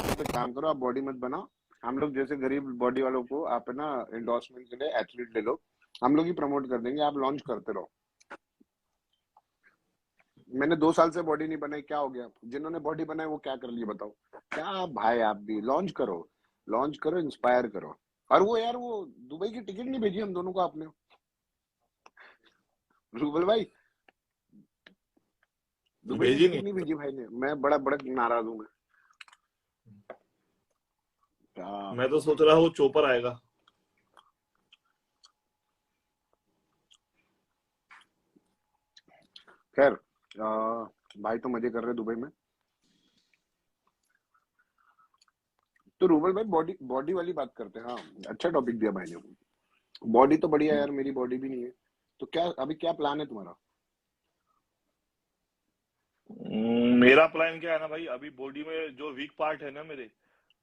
तो काम करो, आप बॉडी मत बनाओ। हम लोग जैसे गरीब बॉडी वालों को आप है ना एंडोर्समेंट के लिए एथलीट ले लो, हम लोग ही प्रमोट कर देंगे, आप लॉन्च करते रहो। मैंने 2 साल से बॉडी नहीं बनाई, क्या हो गया? जिन्होंने बॉडी बनाई वो क्या कर लिए बताओ? क्या भाई, आप भी लॉन्च करो, लॉन्च करो, इंस्पायर करो। और वो यार, वो दुबई की टिकट नहीं भेजी हम दोनों को आपने, रूबल भाई? दुबई की भेजी नहीं। टिकट नहीं भेजी भाई ने, मैं बड़ा बड़ा नाराज हूँ मैं। क्या? मैं तो सोच रहा हूँ चोपर आएगा। खैर, भाई तो मजे कर रहे दुबई में। तो रूबल भाई, बॉडी बॉडी वाली बात करते हैं। हाँ, अच्छा टॉपिक दिया भाई ने। बॉडी तो बढ़िया है यार, मेरी बॉडी भी नहीं है। तो क्या अभी क्या प्लान है तुम्हारा? मेरा प्लान क्या है ना भाई, अभी बॉडी में जो वीक पार्ट है ना मेरे,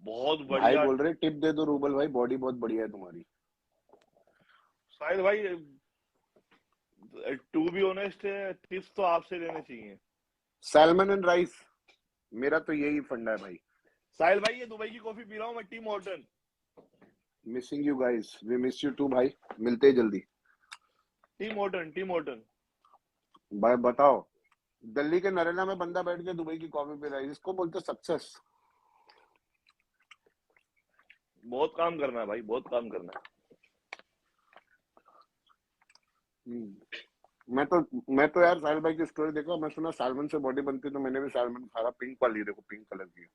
बहुत भाई बढ़िया। बोल रहे टिप दे दो रूबल भाई, बॉडी बहुत बढ़िया है तुम्हारी। शायद भाई, टू बी ऑनेस्ट, टिप्स तो आपसे लेने चाहिए। सैलमन एंड राइस, मेरा तो यही फंडा है भाई। साहिल भाई, ये दुबई की कॉफी पी रहा हूँ मैं, team Horton. Missing you guys, we miss you too भाई। मिलते हैं जल्दी। Team Horton, team Horton. भाई बताओ, दिल्ली के नरेला में बंदा बैठ के दुबई की कॉफी पी रहा है, इसको बोलते सक्सेस। बहुत काम करना है भाई, बहुत काम करना है। मैं तो यार साहिल भाई की स्टोरी देखो, मैं सुना सैलमन से बॉडी बनती है, तो मैंने भी सैलमन खाया। पिंक वाली देखो, पिंक कलर की है।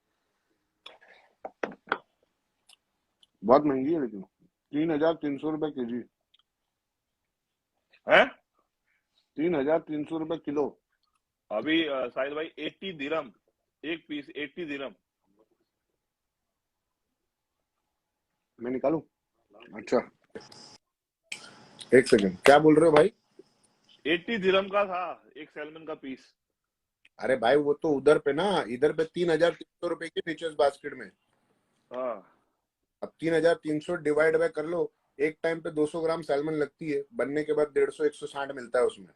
बहुत महंगी है लेकिन, 3,300 रुपए kg। हैं? 3,300 रुपए किलो। अभी साहिल भाई 80 दिरहम एक पीस, 80 दिरहम। मैं निकालूं? अच्छा, एक सेकंड, क्या बोल रहे हो भाई? 80 दिरहम का था एक सैलमन का पीस। अरे भाई वो तो उधर पे ना, इधर पे 3,300 रुपए की फीचर्स बास्केट में। हाँ। अब 3,300 डिवाइड बाय कर लो। एक टाइम पे 200 ग्राम सैलमन लगती है, बनने के बाद 150-160 मिलता है उसमें।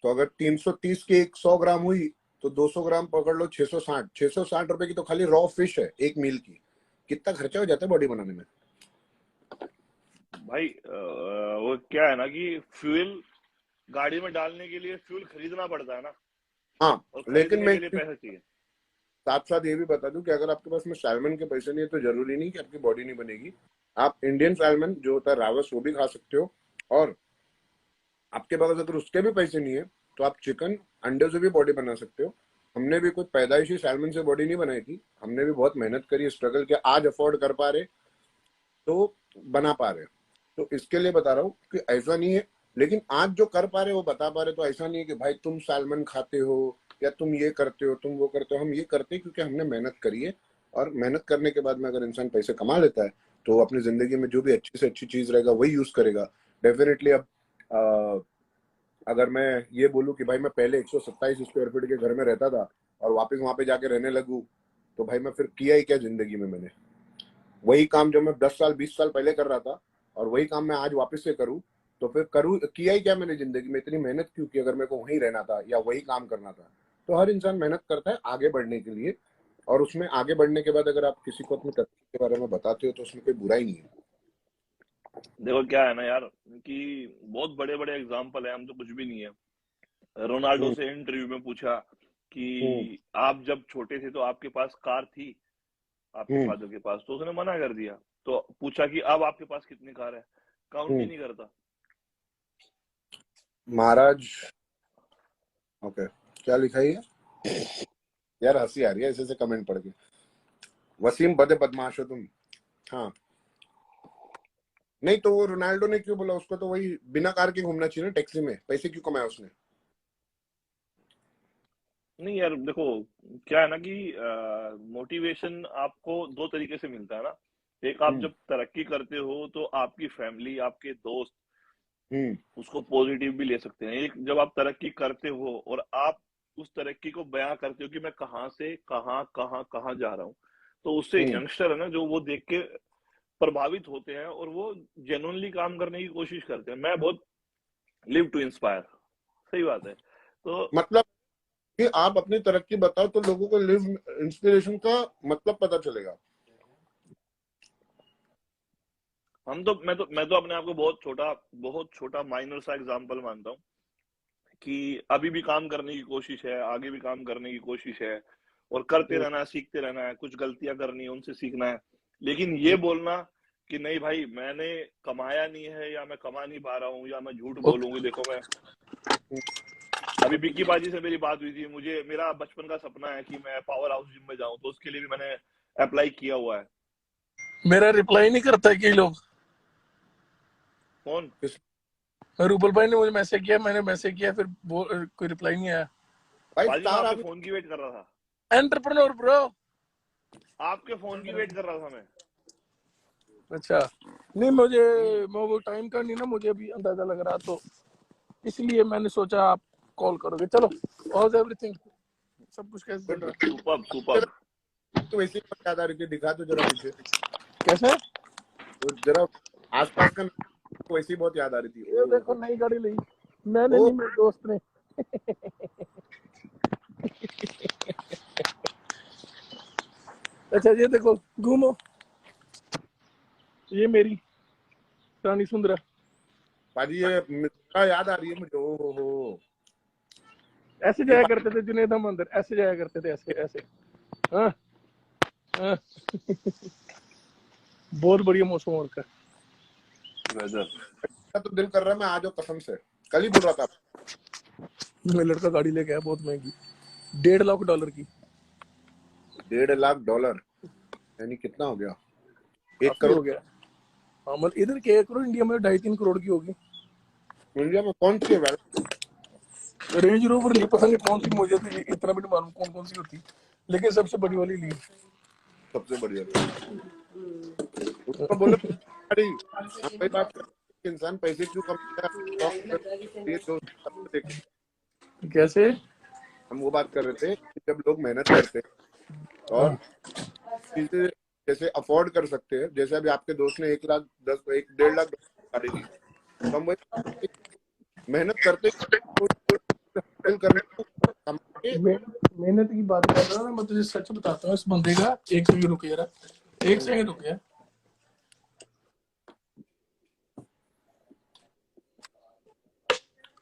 तो अगर 330 की 100 ग्राम हुई, तो 200 ग्राम पकड़ लो, 660 रुपए की तो खाली रॉ फिश है एक मील की। कितना खर्चा हो जाता है बॉडी बनाने में? भाई वो क्या है ना कि फ्यूल गाड़ी में डालने के लिए फ्यूल खरीदना पड़ता है ना, हाँ, और लेकिन खरीदने मैं के लिए पैसा चाहिए। साथ साथ ये भी बता दूं कि अगर आपके पास में सैलमन के पैसे नहीं है, तो जरूरी नहीं कि आपकी बॉडी नहीं बनेगी। आप इंडियन सैलमन जो होता है रावस, वो भी खा सकते हो। और आपके पास अगर उसके भी पैसे नहीं है, तो आप चिकन, अंडे से भी बॉडी बना सकते हो। हमने भी कोई पैदाइशी सैलमन से बॉडी नहीं बनाई थी, हमने भी बहुत मेहनत करी, स्ट्रगल किया, आज अफोर्ड कर पा रहे, तो बना पा रहे। तो इसके लिए बता रहा हूँ कि ऐसा नहीं है। लेकिन आज जो कर पा रहे वो बता पा रहे, तो ऐसा नहीं है कि भाई तुम सैलमन खाते हो या तुम ये करते हो, तुम वो करते हो। हम ये करते हैं क्योंकि हमने मेहनत करी है। और मेहनत करने के बाद में अगर इंसान पैसे कमा लेता है, तो वो अपनी जिंदगी में जो भी अच्छी से अच्छी चीज रहेगा वही यूज करेगा। डेफिनेटली। अब अगर मैं ये बोलूँ कि भाई मैं पहले 127 स्क्वायर फीट के घर में रहता था और वापस वहां पे जाके रहने लगूं, तो भाई मैं फिर किया ही क्या जिंदगी में? मैंने वही काम जो मैं 10 साल 20 साल पहले कर रहा था, और वही काम मैं आज वापस से करूं, तो फिर करूं किया ही क्या मैंने जिंदगी में? इतनी मेहनत क्यों की अगर मेरे को वहीं रहना था या वही काम करना था? तो हर इंसान मेहनत करता है आगे बढ़ने के लिए। और उसमें आगे बढ़ने के बाद अगर आप किसी को अपनी तरक्की के बारे में बताते हो, तो उसमें कोई बुराई नहीं है। देखो क्या है ना यार, कि बहुत बड़े बड़े एग्जाम्पल है, हम तो कुछ भी नहीं है। रोनाल्डो हम्म। से इंटरव्यू में पूछा कि हम्म। आप जब छोटे थे तो आपके पास कार थी आपके हम्म। फादर के पास, तो उसने मना कर दिया। तो पूछा कि अब आपके पास कितनी कार है, काउंट ही हम्म। नहीं करता। महाराज। ओके, क्या लिखा है ये? यार हंसी आ रही है ऐसे ऐसे कमेंट पढ़ के। वसीम, बदे बदमाश हो तुम। हाँ। नहीं तो वो रोनाल्डो ने क्यों बोला? उसको तो वही बिना कार के घूमना चाहिए ना, टैक्सी में। पैसे क्यों कमाए उसने? नहीं यार देखो, क्या है ना कि मोटिवेशन आपको दो तरीके से मिलता है ना। एक, आप हम्म। जब तरक्की करते हो तो आपकी फैमिली, आपके दोस्त हम्म। उसको पॉजिटिव भी ले सकते हैं। एक, जब आप तरक्की करते हो और आप उस तरक्की को बयां करते हो कि मैं कहाँ से कहाँ कहाँ कहाँ जा रहा हूँ, तो उससे हम्म। यंगस्टर है ना जो, वो देख के प्रभावित होते हैं और वो जेन्युइनली काम करने की कोशिश करते हैं। मैं बहुत लिव टू इंस्पायर, सही बात है। तो मतलब कि आप अपनी तरक्की बताओ तो लोगों को लिव इंस्पिरेशन का मतलब पता चलेगा। मैं तो अपने आप को बहुत छोटा माइनर सा एग्जांपल मानता हूँ कि अभी भी काम करने की कोशिश है, आगे भी काम करने की कोशिश है, और करते रहना है, सीखते रहना है, कुछ गलतियां करनी है उनसे सीखना है। लेकिन ये बोलना कि नहीं भाई मैंने कमाया नहीं है, या मैं कमा नहीं पा रहा हूँ, या मैं झूठ बोलूंगी, देखो मैं अभी बिक्की बाजी से मेरी बात हुई थी, मुझे मेरा बचपन का सपना है कि मैं पावर हाउस जिम में जाऊं, तो उसके लिए भी मैंने अप्लाई किया हुआ है। मेरा रिप्लाई नहीं करता है कई लोग। कौन? रूबल भाई ने मुझे मैसेज किया, मैंने मैसेज किया, फिर वो कोई रिप्लाई नहीं आया। भाई बाजी मैं स्टार आपके आदमी फोन की वेट कर रहा था, एंटरप्रेन्योर ब्रो। आपके फोन की वेट कर रहा था मैं। अच्छा, नहीं मुझे वो टाइम का नहीं ना मुझे अभी अंदाजा लग रहा, तो इसलिए मैंने सोचा आप कॉल करोगे। चलो, हाउ एवरीथिंग, सब कुछ कैसे चल रहा है? सुपर्ब। तो वैसे ही याद आ रही थी, दिखा तो जरा पीछे, कैसे? तो जरा आसपास का वैसे ही बहुत याद आ रही थी। ये देखो नई गाड़ी ली मैंने, ओ नहीं मेरे दोस्त ने। अच्छा ये देखो, घूमो, ये मेरी रानी सुंदरा। पाजी ये मित्रा याद आ रही है मुझे। ओ हो ऐसे ये जाया करते थे जुनेद हम अंदर, ऐसे जाया करते थे, ऐसे ऐसे। हाँ हाँ। बहुत बढ़िया मौसम हो रखा गजब। का तो दिल कर रहा है मैं आ जाऊं कसम से। कल ही बोल रहा था। है। मेरा लड़का गाड़ी लेके आया, बहुत महंगी, $1.5 लाख की। $1.5 लाख यानी कितना हो गया? 1 काफी करोड़। हो गया। हाँ मतलब इधर के 1 करोड़, इंडिया में 2.5-3 करोड़ की होगी। इंडिया में कौन सी है वैल्यू? रेंज रोवर नहीं, पता नहीं कौन सी, मुझे तो इतना भी नहीं मालूम कौन कौन सी होती, लेकिन सबसे बड़ी वाली ली। सबसे बढ़िया उसको बोले अरे हम वही बात कर रहे हैं कि इंसान पैसे क्यों कमाता है, शौक ये जो देखे। कैसे? हम वो बात कर रहे थे कि जब लोग मेहनत करते हैं और हाँ। चीजें जैसे अफोर्ड कर सकते हैं, जैसे अभी आपके दोस्त ने 1.5 लाख गाड़ी ली, तो हम वही मेहनत करते हासिल करने को कमा के। मेहनत की बात कर रहा हूँ ना, मैं तुझे सच बताता हूँ इस बंदे का। एक सेकंड रुक यार, एक सेकंड रुक यार।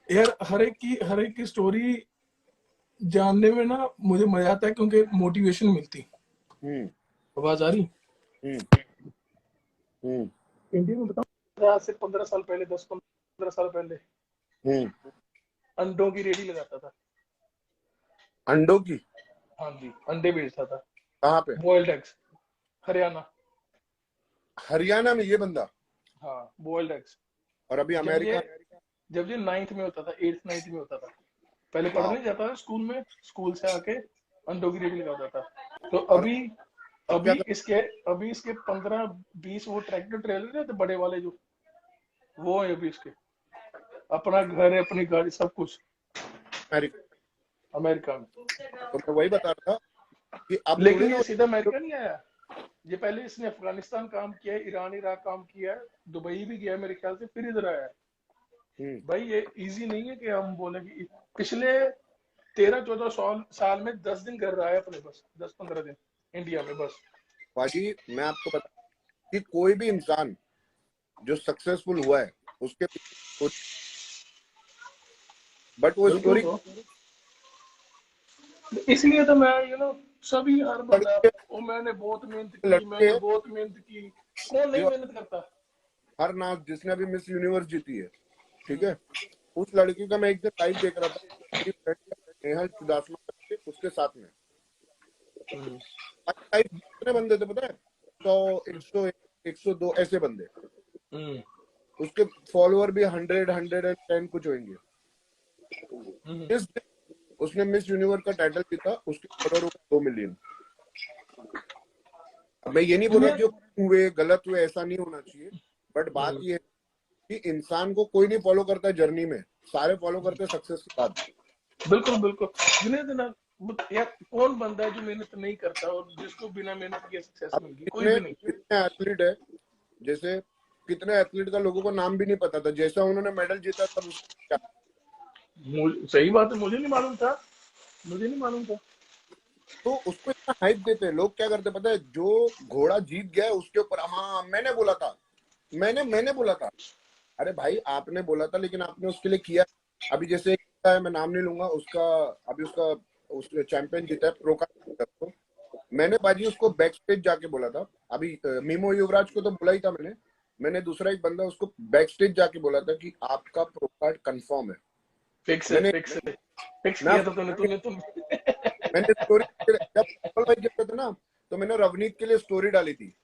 यार हर एक की स्टोरी जानने में ना मुझे मजा आता है, क्योंकि मोटिवेशन मिलती। हम्म आवाज आ रही? हम्म हम्म इंडिया में बताऊं, आज से 15 साल पहले, 10-15 साल पहले हम्म अंडों की रेडी लगाता था। अंडों की? हाँ जी, अंडे बेचता था, कहाँ पे? Boiled eggs, Haryana. हरियाणा में ये बंदा? हाँ, बॉइल्ड एग्स। और अभी अमेरिका? जब ये 9th में होता था, 8th 9th में होता था, पहले वाह। पढ़ने जाता था स्कूल में, स्कूल से आके अंडों की रेडी लगाता था। तो और अब क्या अभी इसके अभी इसके 15-20 वो ट्रैक्टर ट्रेलर है, तो बड़े वाले जो, वो है अभी इसके, अपना घर है, अपनी गाड़ी, सब कुछ अमेरिका? अमेरिका में। तो मैं वही बता रहा था कि अब थोड़ी लेकिन ना ये सीधा अमेरिका नहीं आया, ये पहले इसने अफगानिस्तान काम किया है, ईरान इराक काम किया है, दुबई भी गया है मेरे ख्याल से, फिर इधर आया है। भाई ये इजी नहीं है कि हम बोले कि पिछले 13-14 साल में 10 दिन घर रहा है अपने, बस 10-15 दिन इंडिया में बस। बाकी मैं आपको बता कि कोई भी इंसान जो सक्सेसफुल हुआ है उसके बट वो स्टोरी इसलिए तो मैं सभी हर बंदा, लड़के वो मैंने बहुत मेहनत की, लड़के कौन नहीं जो मेहनत करता? हर नाच जिसने अभी मिस यूनिवर्स जीती है, ठीक है, उस लड़की का मैं एक दिन लाइव देख रहा था, मेरी फ्रेंड नेहा चुदासमा करके, उसके साथ में लाइव कितने बंदे थे पता है? 100 101 102 ऐसे बंदे। उसके फॉलोअर भी 100 110 कुछ होंगे। इस दिन उसने मिस यूनिवर्स का टाइटल जीता, उसके फॉलोअर हो गए 2 मिलियन। अब मैं ये नहीं बोल रहा जो हुए गलत हुए, ऐसा नहीं होना चाहिए, बट बात ये है कि इंसान को कोई नहीं फॉलो करता है जर्नी में, सारे फॉलो करते हैं सक्सेस के बाद। बिल्कुल बिल्कुल। यार कौन बंदा है जो मेहनत नहीं करता और जिसको बिना मेहनत के सक्सेस अब मिल गई? कोई कितने भी नहीं। कितने एथलीट है, जैसे कितने एथलीट का लोगों को नाम भी नहीं पता था, जैसा उन्होंने मेडल जीता तब उसका सही बात है, मुझे नहीं मालूम था। मुझे नहीं मालूम था। तो उसको इतना हाइप देते हैं लोग। क्या करते हैं पता है, जो घोड़ा जीत गया है उसके ऊपर हाँ मैंने बोला था, मैंने बोला था। अरे भाई आपने बोला था लेकिन आपने उसके लिए किया। अभी जैसे एक है, मैं नाम नहीं लूंगा उसका, अभी उसका चैंपियन जीता है प्रो का। तो मैंने बाजी उसको बैक स्टेज जाके बोला था। अभी मीमो युवराज को तो बोला ही था मैंने। मैंने दूसरा एक बंदा उसको बैक स्टेज जाके बोला था कि आपका प्रो कार्ड कंफर्म है। फिक्स है, मैंने फिक्स है, फिक्स मैं किया था तूने तूने तुम मैंने स्टोरी जब फुटबॉल भाई खेलते थे ना, तो मैंने रवनीत के लिए स्टोरी डाली थी।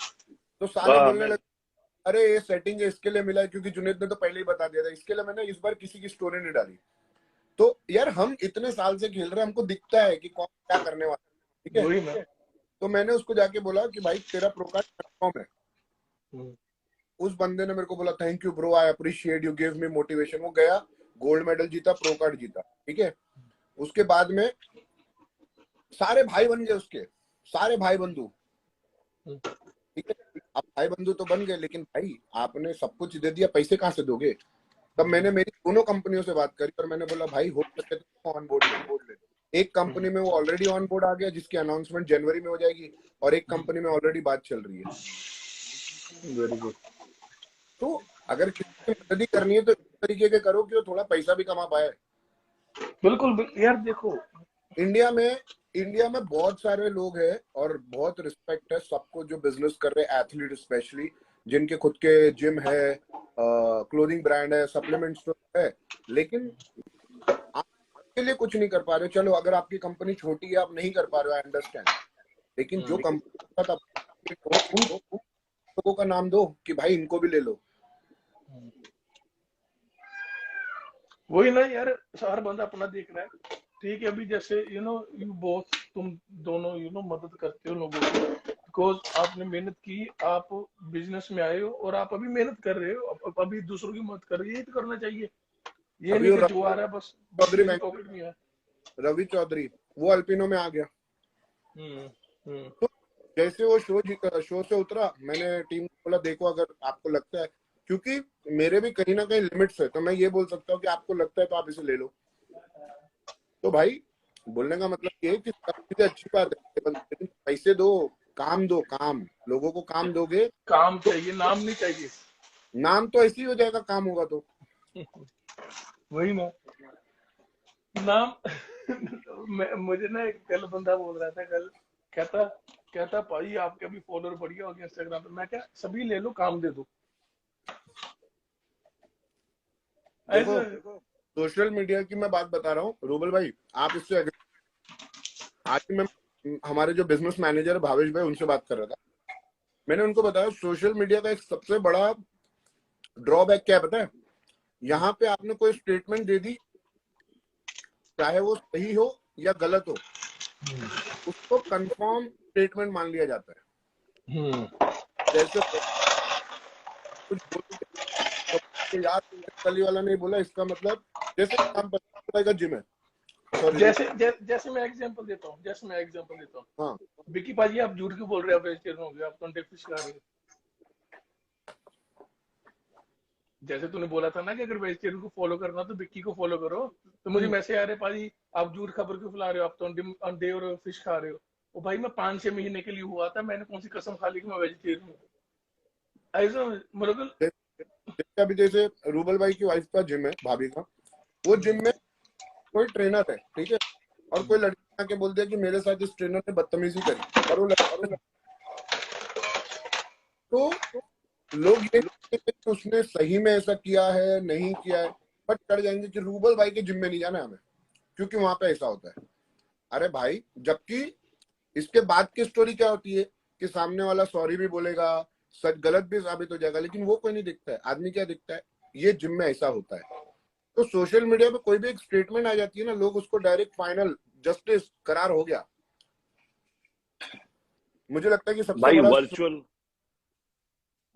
तो साले हाँ बोलने मैं लगे अरे ये सेटिंग है इसके लिए मिला है, क्योंकि जुनेद ने तो पहले ही बता दिया था। इसके लिए मैंने इस बार किसी की स्टोरी नहीं डाली। तो यार हम इतने साल से खेल रहे हैं, हमको दिखता है कि कौन क्या करने वाला है, ठीक है। वही ना। तो मैंने उसको जाके बोला कि भाई तेरा प्रो कार्ड कंफर्म है। उस बंदे ने मेरे को बोला thank you bro, I appreciate you give me motivation. वो गया, गोल्ड मेडल जीता, प्रो कार्ड जीता, ठीक है। उसके बाद में सारे भाई बन गए उसके, सारे भाई बंधु, ठीक है। अब भाई बंधु तो बन गए, लेकिन भाई आपने सब कुछ दे दिया, पैसे कहाँ से दोगे। तब मैंने मेरी दोनों कंपनियों से बात करी और मैंने बोला भाई हो सके तो ऑन बोर्ड ले। एक कंपनी में वो ऑलरेडी ऑन बोर्ड आ गया जिसकी अनाउंसमेंट जनवरी में हो जाएगी, और एक कंपनी में ऑलरेडी बात चल रही है। Very good. तो अगर किसी की मदद ही करनी है तो इस तरीके के करो कि वो थोड़ा पैसा भी कमा पाए। बिल्कुल यार देखो, इंडिया में बहुत सारे लोग हैं और बहुत रिस्पेक्ट है सबको जो बिजनेस कर रहे हैं, एथलीट स्पेशली, जिनके खुद के जिम है, क्लोथिंग ब्रांड है, सप्लीमेंट स्टोर है, लेकिन आपके लिए कुछ नहीं कर पा रहे हो। चलो अगर आपकी कंपनी छोटी है, आप नहीं कर पा रहे हो, आई अंडरस्टैंड, लेकिन जो कंपनी के साथ आप उन लोगों का नाम दो कि भाई इनको भी ले लो। वही ना यार, हर बंदा अपना देख रहा है। ठीक है, अभी जैसे यू बोथ, तुम दोनों मदद करते हो लोगों की, बिकॉज आपने मेहनत की, आप बिजनेस में आए हो और आप अभी मेहनत कर रहे हो, अभी दूसरों की मदद कर रहे हो, यही तो करना चाहिए। ये अभी नहीं वो कि जो आ रहा है बस चौधरी मेरी पॉकेट में है। रवि चौधरी वो अल्पिनो में आ गया। हम्म। तो जैसे वो शो से उतरा, मैंने टीम को बोला देखो अगर आपको लगता है, क्योंकि मेरे भी कहीं ना कहीं लिमिट्स है, तो मैं ये बोल सकता हूँ कि आपको लगता है तो आप इसे ले लो। तो भाई बोलने का मतलब ये है कि सब चीजें अच्छी बात है, लेकिन पैसे दो, काम दो, काम लोगों को काम दोगे काम तो चाहिए, नाम नहीं चाहिए। नाम तो ऐसे ही हो जाएगा, काम होगा तो। वही ना, नाम मुझे ना एक कल बंदा बोल रहा था कल, कहता कहता भाई आपके भी फॉलोअर बढ़िया हो गया इंस्टाग्राम पे। मैं क्या, सभी ले लो, काम दे दो देखो ऐसे। सोशल मीडिया की मैं बात बता रहा हूँ रूबल भाई, आप इससे आज ही मैं हमारे जो बिजनेस मैनेजर भावेश भाई उनसे बात कर रहा था। मैंने उनको बताया सोशल मीडिया का एक सबसे बड़ा ड्रॉबैक क्या है पता है, यहाँ पे आपने कोई स्टेटमेंट दे दी, चाहे वो सही हो या गलत हो, उसको कंफर्म स्टेटमेंट मान लिया जाता है। जैसे कुछ बोल के यार कली वाला नहीं बोला, इसका मतलब जैसे काम का जिम है, सॉरी जैसे मैं एग्जांपल देता हूँ, हाँ विकी पाजी आप झूठ क्यों बोल रहे हो, आप वेजिटेरियन हो गए, आप तो अंडे फिश खा रहे हो। जैसे तूने बोला था ना कि अगर वेजिटेरियन को फॉलो करना तो विक्की को फॉलो करो, तो मुझे मैसेज आ रहे पाजी आप झूठ खबर क्यों फैला रहे हो, आप तो अंडे और फिश खा रहे हो। ओ भाई मैं 5-6 महीने के लिए हुआ था, मैंने कौन सी कसम खा ली कि मैं वेजिटेरियन हूँ। ऐसा मतलब जैसे अभी जैसे रूबल भाई की वाइफ का जिम है, भाभी का, वो जिम में कोई ट्रेनर है, ठीक है, और कोई लड़की आके बोल दिया कि मेरे साथ इस ट्रेनर ने बदतमीजी करी, और वो तो लोग ये नहीं कि उसने सही में ऐसा किया है नहीं किया है, बट चढ़ जाएंगे कि रूबल भाई के जिम में नहीं जाना हमें क्योंकि वहां पे ऐसा होता है। अरे भाई, जबकि इसके बाद की स्टोरी क्या होती है कि सामने वाला सॉरी भी बोलेगा, सच गलत भी साबित हो जाएगा, लेकिन वो कोई नहीं दिखता है। आदमी क्या दिखता है, ये जिम में ऐसा होता है। तो सोशल मीडिया पे कोई भी एक स्टेटमेंट आ जाती है ना, लोग उसको डायरेक्ट फाइनल जस्टिस करार हो गया। मुझे लगता है कि सबसे भाई बड़ा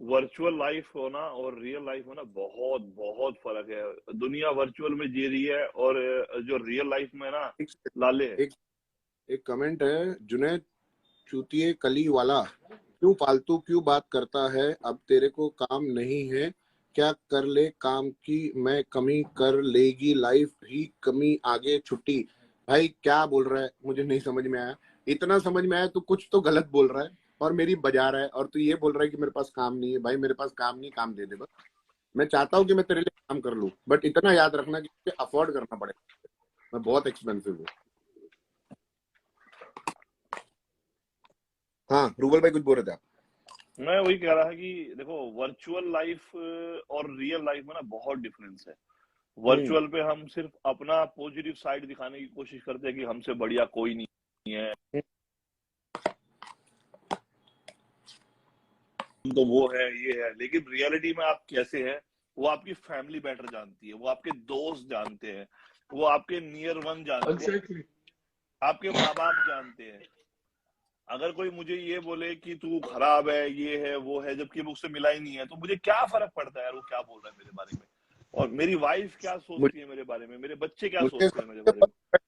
वर्चुअल लाइफ होना और रियल लाइफ होना बहुत बहुत फर्क है। दुनिया वर्चुअल में जी रही है और जो रियल लाइफ में ना एक, लाले है। एक कमेंट है, जुनैद चूतिए कली वाला, क्यों फालतू क्यों बात करता है, अब तेरे को काम नहीं है क्या, कर ले काम की मैं कमी कर लेगी लाइफ ही कमी आगे छुट्टी। भाई क्या बोल रहा है मुझे नहीं समझ में आया। इतना समझ में आया तू कुछ तो गलत बोल रहा है और मेरी बजा रहा है, और तू ये बोल रहा है कि मेरे पास काम नहीं है। भाई मेरे पास काम नहीं, काम दे दे बस। मैं चाहता हूँ कि मैं तेरे लिए काम कर लूँ, बट इतना याद रखना कि मुझे अफोर्ड करना पड़ेगा, मैं बहुत एक्सपेंसिव हूँ। हाँ रूबल भाई कुछ बोल रहे थे आप? मैं वही कह रहा है कि देखो, वर्चुअल लाइफ और रियल लाइफ में ना बहुत डिफरेंस है। वर्चुअल पे हम सिर्फ अपना पॉजिटिव साइड दिखाने की कोशिश करते हैं कि हमसे बढ़िया कोई नहीं है, तो वो है ये है। लेकिन रियलिटी में आप कैसे हैं वो आपकी फैमिली बेटर जानती है, वो आपके दोस्त जानते हैं, वो आपके नियर वन जानते हैं, एग्जैक्टली। आपके माँ बाप जानते हैं। अगर कोई मुझे ये बोले कि तू खराब है, ये है वो है, जबकि वो उससे मिला ही नहीं है, तो मुझे क्या फर्क पड़ता है यार वो क्या बोल रहा है मेरे बारे में, और मेरी वाइफ क्या सोचती है मेरे बारे में, मेरे बच्चे क्या मुझे सोचते हैं मेरे बारे में।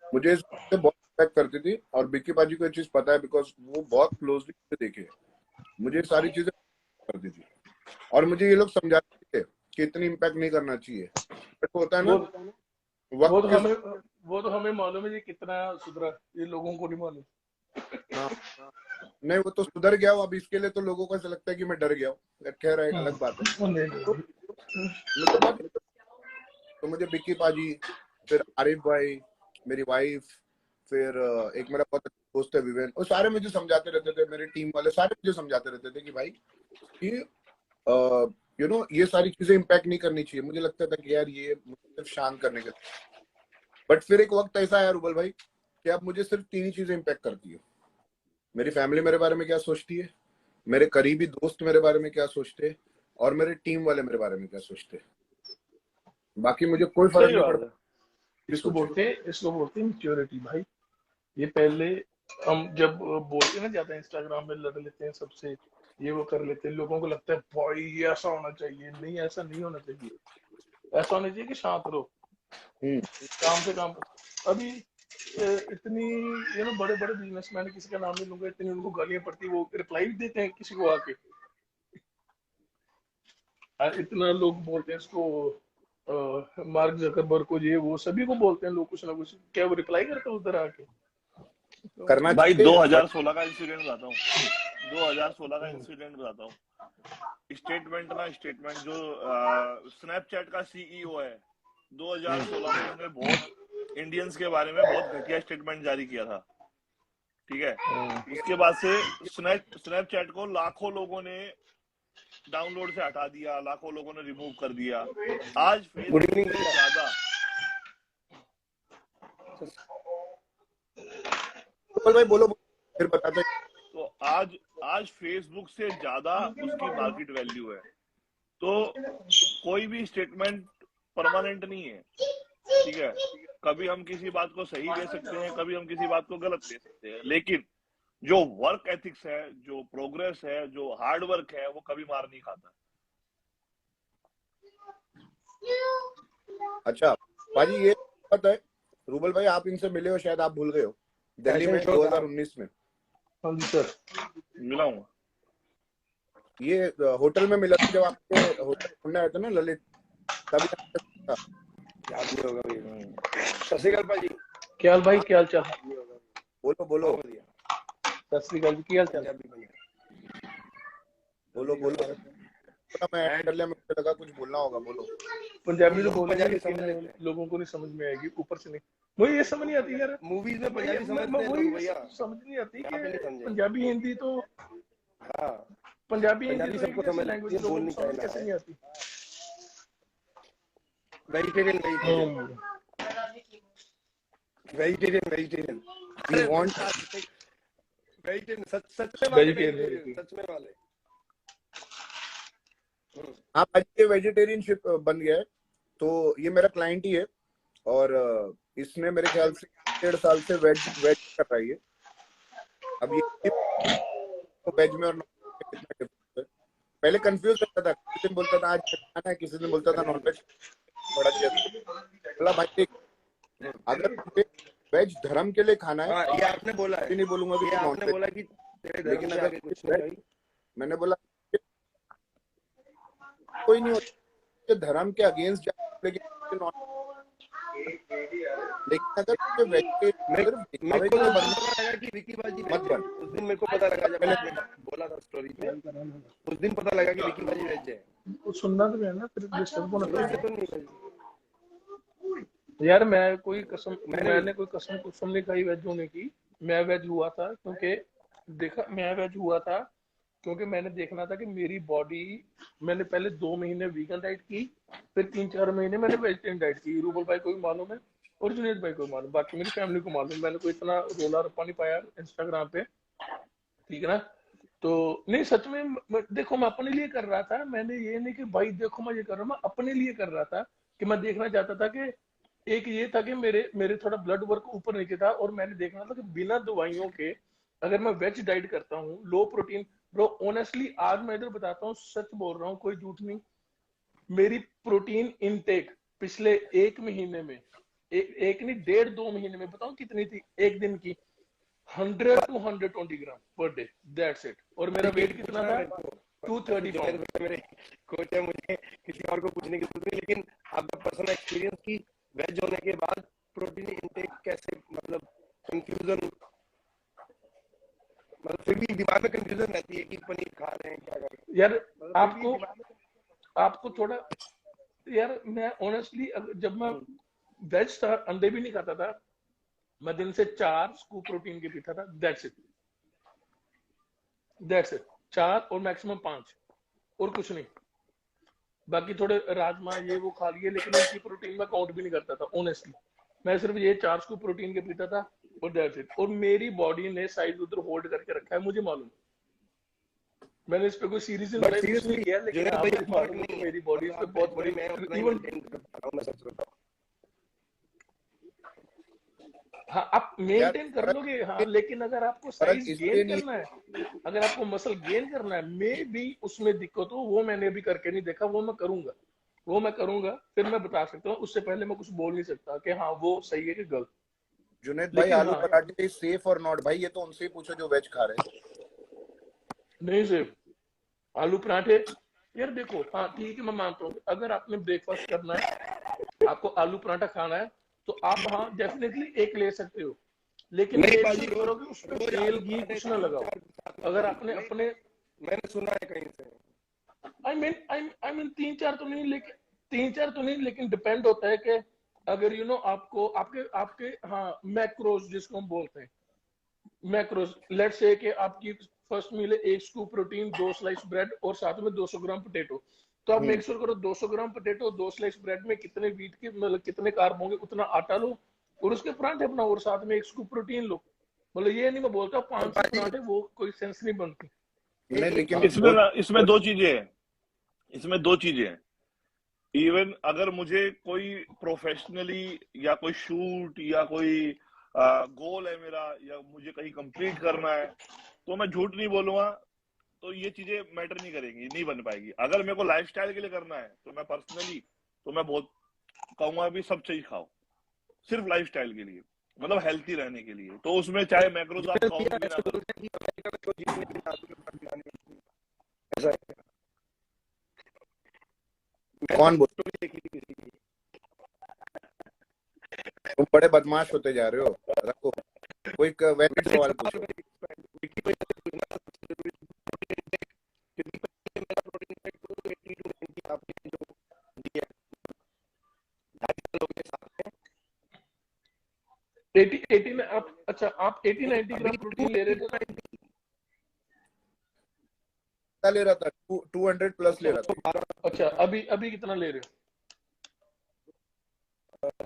मुझे इससे बहुत रिस्पेक्ट करती थी, और बिक्की पाजी को ये चीज पता है बिकॉज वो बहुत क्लोजली देखे। मुझे सारी चीजें करती थी और मुझे ये लोग समझाते थे कि इतनी इम्पैक्ट नहीं करना चाहिए, बट होता है ना वो वक्त तो के हमें वो तो हमें मालूम है ये कितना सुधरा, ये लोगों को नहीं मालूम। हाँ नहीं वो तो सुधर गया हो, अब इसके लिए तो लोगों को ऐसा लगता है कि मैं डर गया हूँ, खैर एक अलग बात है। तो मुझे बहुत, तो मुझे बिक्की पाजी, फिर आरिफ भाई, मेरी वाइफ, फिर एक मेरा बहुत अच्छा दोस्त है विवेन, वो सारे मुझे समझाते रहते थे, मेरी टीम वाले सारे मुझे समझाते रहते थे कि भाई कि यू नो ये सारी चीजें इम्पैक्ट नहीं करनी चाहिए। मुझे लगता था कि यार ये मुझे सिर्फ शांत करने के, बट फिर एक वक्त ऐसा आया रूबल भाई कि अब मुझे सिर्फ 3 ही चीजें इम्पैक्ट करती है। मेरी फैमिली मेरे बारे में क्या सोचती है, मेरे करीबी दोस्त मेरे बारे में क्या सोचते हैं, और मेरे टीम वाले मेरे बारे में क्या सोचते हैं। बाकी मुझे कोई फर्क सही नहीं बात पड़ता है। कि सोचे। इसको बोलते हैं मैच्योरिटी भाई। ये पहले हम जब बोलते हैं ना, ज्यादा इंस्टाग्राम में लड़ लेते हैं सबसे, ये वो कर लेते हैं, लोगों को लगता है भाई ये ऐसा होना चाहिए। नहीं, ऐसा नहीं होना चाहिए। ऐसा होना चाहिए कि शांत रहो, काम से काम करो। अभी इतनी बड़े बड़े बिजनेसमैन, किसी का नाम नहीं लूंगा, इतनी उनको गालियां पड़ती, वो रिप्लाई भी देते हैं किसी को आके। इतना लोग बोलते हैं इसको, मार्क जकरबर्ग को, ये वो सभी को बोलते हैं लोग कुछ ना कुछ। क्या वो रिप्लाई करते हैं उधर आके? तो करना भाई चाहिए बट 2016 का इंसिडेंट बताता हूँ, 2016 का इंसिडेंट बताता हूँ। स्टेटमेंट जो स्नैपचैट का सीईओ है, 2016 में उसने बहुत इंडियंस के बारे में बहुत घटिया स्टेटमेंट जारी किया था। ठीक है, उसके बाद से स्नैपचैट को लाखों लोगों ने डाउनलोड से हटा दिया, लाखों लोगों ने रिमूव कर दिया। आज गुड फेसबुक इवनिंग से ज्यादा, रूबल भाई बोलो फिर बताते। तो आज फेसबुक से ज्यादा उसकी मार्केट वैल्यू है। तो कोई भी स्टेटमेंट परमानेंट नहीं है। ठीक है, कभी हम किसी बात को सही ले सकते हैं, कभी हम किसी बात को गलत ले सकते हैं, लेकिन जो वर्क एथिक्स है, जो प्रोग्रेस है, जो हार्ड वर्क है, वो कभी मार नहीं खाता। अच्छा पाजी ये पता है रूबल भाई, आप इनसे मिले हो शायद, आप भूल गए हो, दिल्ली में 2019 में। हाँ जी सर, मिला हूँ। ये होटल में मिला था जब आपके होटल ढूंढने आए थे ना ललित, तभी था। याद नहीं होगा भैया। सत श्री अकाल भाजी। क्या हाल भाई, क्या हाल चाल? बोलो बोलो सत श्री अकाल जी, क्या हाल चाल? बोलो बोलो, मैं ऐड कर लिया, मुझे लगा कुछ बोलना होगा, बोलो। पंजाबी तो बोलेंगे लेकिन लोगों को नहीं समझ में आएगी, ऊपर से नहीं। मुझे ये समझ नहीं आती यार, मूवीज में पंजाबी समझते हैं लोग भैया, समझ नहीं आती यहाँ पे नहीं कि समझे। पंजाबी हिंदी तो हाँ पंजाबी हिंदी पंजाबी तो सबको एक जैसी समझ लैंग्वेज, ये लोगों बोल को नहीं समझ पाना कैसे है। नहीं आती? Vegetarian vegetarian vegetarian we want vegetarian सच में वाले वेजिटेरियन। वेजिटेरियन सच में वाले। हाँ आज ये वेजिटेरियनशिप बन गया है, तो ये मेरा क्लाइंट ही है, और इसने मेरे ख्याल से 1.5 साल से वेज कर रहा है ये। अब ये तो वेज में और नॉन वेज में कितना डिफरेंस है, पहले कंफ्यूज रहता था, किसी दिन बोलता था आज खाना है, किसी दिन बोलता था नॉन वेज। बड़ा दिया बोला भाई देख, अगर तुझे वेज धर्म के लिए खाना है, हाँ ये आपने बोला है, नहीं बोलूंगा कि ये नॉन आपने वेज, बोला कि तेरे धर्म लेकिन से अगर आगे कुछ नहीं भाई। मैंने बोला कोई नहीं होता धर्म के अगेंस्ट जाए, लेकिन लेकिन अगर तुझे वेजिटेरियन सिर्फ मेरे दिखावे को के लिए उस दिन बनना पता लगा कि विकी बाजी मत वेज है। बन। उस दिन मेरे को पता लगा जब पहले आपने बोला था स्टोरी पे, उस दिन पता लगा कि विकी बाजी वेज है। कुछ सुनना तो है ना, फिर डिस्टर्ब होना शुरू से चाहिए। तो नहीं भाई। यार मैं कोई कसम, मैंने कोई कसम नहीं खाई वेज होने की। मैं वेज हुआ था क्योंकि मैं वेज हुआ था क्योंकि मैंने देखना था कि मेरी बॉडी, मैंने पहले 2 महीने वीगन डाइट की, फिर 3-4 महीने मैंने वेजिटेरियन डाइट की। रूबल भाई को भी मालूम है और जुनेद भाई को भी मालूम, बाकी मेरी फैमिली को मालूम। मैंने कोई इतना रोला रप्पा नहीं पाया इंस्टाग्राम पे, ठीक है ना। तो नहीं, सच में देखो मैं अपने लिए कर रहा था। मैंने ये नहीं कि भाई देखो मैं ये कर रहा हूँ, मैं अपने लिए कर रहा था कि मैं देखना चाहता था कि एक ये था कि मेरे थोड़ा ब्लड वर्क ऊपर नीचे था, और मैंने देखना था कि बिना दवाइयों के अगर मैं वेज डाइट करता हूँ, लो प्रोटीन। ब्रो ऑनेस्टली आज मैं इधर बताता हूँ, सच बोल रहा हूँ, कोई झूठ नहीं। मेरी प्रोटीन इनटेक पिछले 1 महीने में, एक नहीं 1.5-2 महीने में बताऊं कितनी थी, एक दिन की 100 to 120 gram per day, that's it. और मेरा वेट कितना था, 230 पाउंड। मेरे कोच है, मुझे किसी और को पूछने की जरूरत नहीं, लेकिन आपका पर्सनल एक्सपीरियंस की वेज होने के बाद प्रोटीन इंटेक कैसे, मतलब कंफ्यूजन, मतलब फिर भी दिमाग में कंफ्यूजन रहती है कि पनीर खा रहे हैं क्या कर रहे हैं, यार मतलब आपको थोड़ा, यार मैं ऑनेस्टली जब मैं वेज था, अंडे भी नहीं खाता था, मैं दिन से 4 स्कूप प्रोटीन के पीता था, दैट्स इट 4 और मैक्सिमम 5, और कुछ नहीं। बाकी थोड़े राजमा ये वो खा लिए, लेकिन उनकी प्रोटीन में काउंट भी नहीं करता था ऑनेस्टली। मैं सिर्फ ये 4 स्कूप प्रोटीन के पीता था और दैट्स इट। और मेरी बॉडी ने साइज उधर होल्ड करके रखा है, मुझे मालूम। मैंने इस पे कोई सीरीज बट कुछ नहीं सीरियसली किया, लेकिन जुनेद हाँ भाई मुझे फर्क मालूम है नहीं कि है, मेरी बॉडी इस पे मतलब बहुत बॉडी मैं उतना ही इवन, मेंटेन कर पा रहा हूँ, मैं सच बताऊं। हाँ आप यार मेंटेन कर लोगे, हाँ, लेकिन अगर आपको फर्क साइज इसलिए गेन नहीं करना है, अगर आपको मसल गेन करना है, मे भी उसमें दिक्कत हो, वो मैंने अभी करके नहीं देखा, वो मैं करूंगा, फिर मैं बता सकता हूँ। उससे पहले मैं कुछ बोल नहीं सकता कि हाँ वो सही है कि गलत। जुनेद भाई, लेकिन आलू हाँ, पराठे सेफ और नॉट भाई, ये तो उनसे ही पूछो जो वेज खा रहे हैं। नहीं सिर्फ आलू पराठे, यार देखो, हाँ ठीक है, मैं मानता हूँ अगर आपने ब्रेकफास्ट करना है, आपको आलू पराठा खाना है, तो आप हाँ डेफिनेटली एक ले सकते हो, लेकिन नहीं मेक बाजी, श्योर करो कि उस पर रोज तेल आलू घी पराठे कुछ ना लगाओ। 3-4 साथ में अगर खाओ, आपने नहीं अपने, मैंने सुना है कहीं से। आई मीन 3-4 तो नहीं, लेकिन डिपेंड होता है कि अगर आपको आपके आपके हाँ मैक्रोज जिसको हम बोलते हैं, मैक्रोज, लेट्स से कि आपकी फर्स्ट मील है 1 स्कूप प्रोटीन, 2 स्लाइस ब्रेड और साथ में 200 ग्राम पोटेटो। तो आप मेक श्योर करो 200 ग्राम पोटेटो, 2 स्लाइस ब्रेड में कितने व्हीट के, मतलब कितने कार्ब होंगे, उतना आटा लो और उसके परांठे बनाओ, और साथ में 1 स्कूप प्रोटीन लो। मतलब ये नहीं मैं बोलता 500 बाजी परांठे, वो कोई सेंस नहीं बनती। नहीं, लेकिन इसमें वो इसमें दो चीजें हैं, इवन अगर मुझे कोई प्रोफेशनली या कोई शूट या कोई गोल है मेरा, या मुझे कहीं कंप्लीट करना है, तो मैं झूठ नहीं बोलूंगा, तो ये चीजें मैटर नहीं करेंगी, नहीं बन पाएगी। अगर मेरे को लाइफस्टाइल के लिए करना है, तो मैं पर्सनली, तो मैं बहुत कहूंगा भी सब चीज खाओ, सिर्फ लाइफस्टाइल के लिए, मतलब हेल्थी रहने के लिए। तो उसमें चाहे मैक्रोज आप काउंट भी ना ऐसे करो। बोलते हैं कि अमेरिका में तो जीतने के लिए आलू के पराठे खाने हैं। ऐसा है, कौन बोल, स्टोरी देखी थी किसी की। तुम बड़े बदमाश होते जा रहे हो। रखो, कोई वैलिड वैसे एक सवाल सवाल पूछो। विकी भाई से पूछना सबसे जरूरी, प्रोटीन इंटेक, क्योंकि मेरा प्रोटीन इंटेक 280 to 90 आपने जो दिया 2.5 किलो के साथ में 80 में आप, अच्छा आप 80-90 अभी ग्राम प्रोटीन ले रहे थे ना? 290 कितना ले रहा था? 200 प्लस ले रहा था। अच्छा अभी अभी कितना ले रहे हो,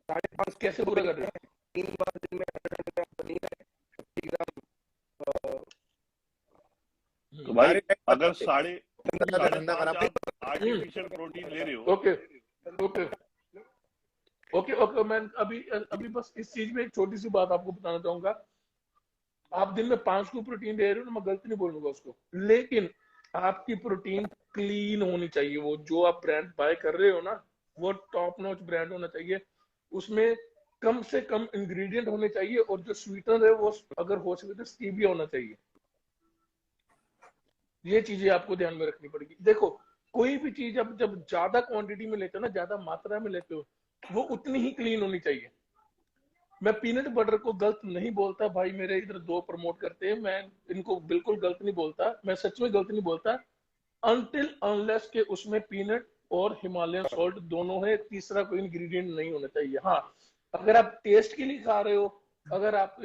5.5 कैसे किलो पूरा वेट कर रहे है। 3 बार दिन में 100 ग्राम पनीर है, 50 ग्राम हो? तो भाई अरे अगर साढ़े धंधा पांच खराब। आप आर्टिफिशियल प्रोटीन ले रहे हो, ओके ओके ओके मैं अभी अभी बस इस चीज में एक छोटी सी बात आपको बताना चाहूंगा। आप दिन में 5 को प्रोटीन ले रहे हो ना, मैं गलत नहीं बोलूंगा उसको, लेकिन आपकी प्रोटीन क्लीन होनी चाहिए। वो जो आप ब्रांड बाय कर रहे हो ना, वो टॉप नॉच ब्रांड होना चाहिए, उसमें कम से कम इंग्रेडिएंट होने चाहिए, और जो स्वीटनर है वो अगर हो सके तो स्टीविया होना चाहिए। ये चीजें आपको ध्यान में रखनी पड़ेगी। देखो कोई भी चीज अब जब ज्यादा क्वांटिटी में लेते हो ना, ज्यादा मात्रा में लेते हो, वो उतनी ही क्लीन होनी चाहिए। मैं पीनट बटर को गलत नहीं बोलता भाई, मेरे इधर दो प्रमोट करते हैं, मैं इनको बिल्कुल गलत नहीं बोलता, मैं सच में गलत नहीं बोलता, अनटिल अनलेस के उसमें पीनट और हिमालयन सॉल्ट दोनों है, तीसरा कोई इंग्रेडिएंट नहीं होना चाहिए। हाँ, अगर आप टेस्ट के लिए खा रहे हो, अगर आप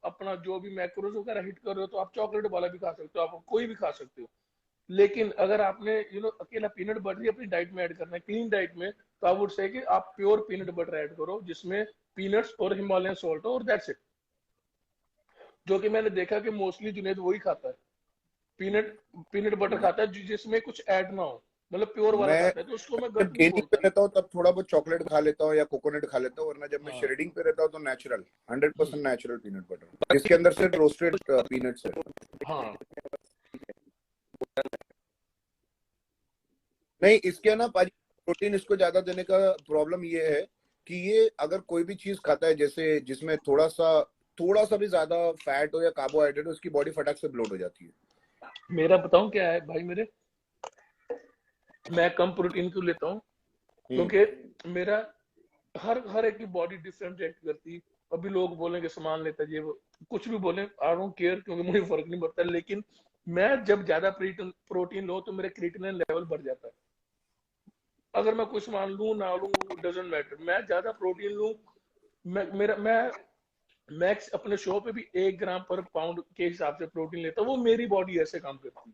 अपना जो भी मैक्रोज वगैरह हिट कर रहे हो, तो आप चॉकलेट वाला भी खा सकते हो, आप कोई भी खा सकते हो। लेकिन अगर आपने अकेला पीनट बटर ही अपनी डाइट में ऐड करना है, क्लीन डाइट में, तो आई वुड से कि आप प्योर पीनट बटर ऐड करो जिसमें पीनट्स और हिमालयन सॉल्ट हो, और दैट्स इट। जो कि मैंने देखा कि मोस्टली जुनेद वही खाता है, पीनट पीनट बटर खाता है जिसमें कुछ ऐड ना हो, मतलब प्योर वाला मैं खाता है, तो उसको मैं जब गलत नहीं गेनिंग पे बोलता। रहता हूँ तब थोड़ा बहुत चॉकलेट खा लेता हूँ या कोकोनट खा लेता हूँ, वरना जब मैं हाँ। शेडिंग पे रहता हूँ तो नेचुरल 100% नेचुरल पीनट बटर, जिसके अंदर सिर्फ रोस्टेड पीनट्स है। हाँ नहीं, इसके ना पाजी प्रोटीन इसको ज्यादा देने का प्रॉब्लम ये है कि ये अगर कोई भी चीज खाता है जैसे जिसमें थोड़ा सा भी ज्यादा फैट हो या कार्बोहाइड्रेट हो, उसकी बॉडी फटाक से ब्लोट हो जाती है। मेरा बताऊं क्या है भाई, मैं कम प्रोटीन क्यों लेता हूँ, क्योंकि मेरा हर एक की बॉडी डिफरेंट रिएक्ट करती है। अभी लोग बोलेंगे सामान लेता है ये वो, कुछ भी बोले, आई डोंट केयर, क्योंकि मुझे फर्क नहीं पड़ता। लेकिन मैं जब ज्यादा प्रोटीन लो तो मेरे क्रिएटिनिन लेवल बढ़ जाता है। अगर मैं कुछ मान लूं ना लूं, डजेंट मैटर, मैं ज्यादा प्रोटीन लूं, मैं मैक्स अपने शो पे भी 1 ग्राम पर पाउंड के हिसाब से प्रोटीन लेता हूं। वो मेरी बॉडी ऐसे काम करती है,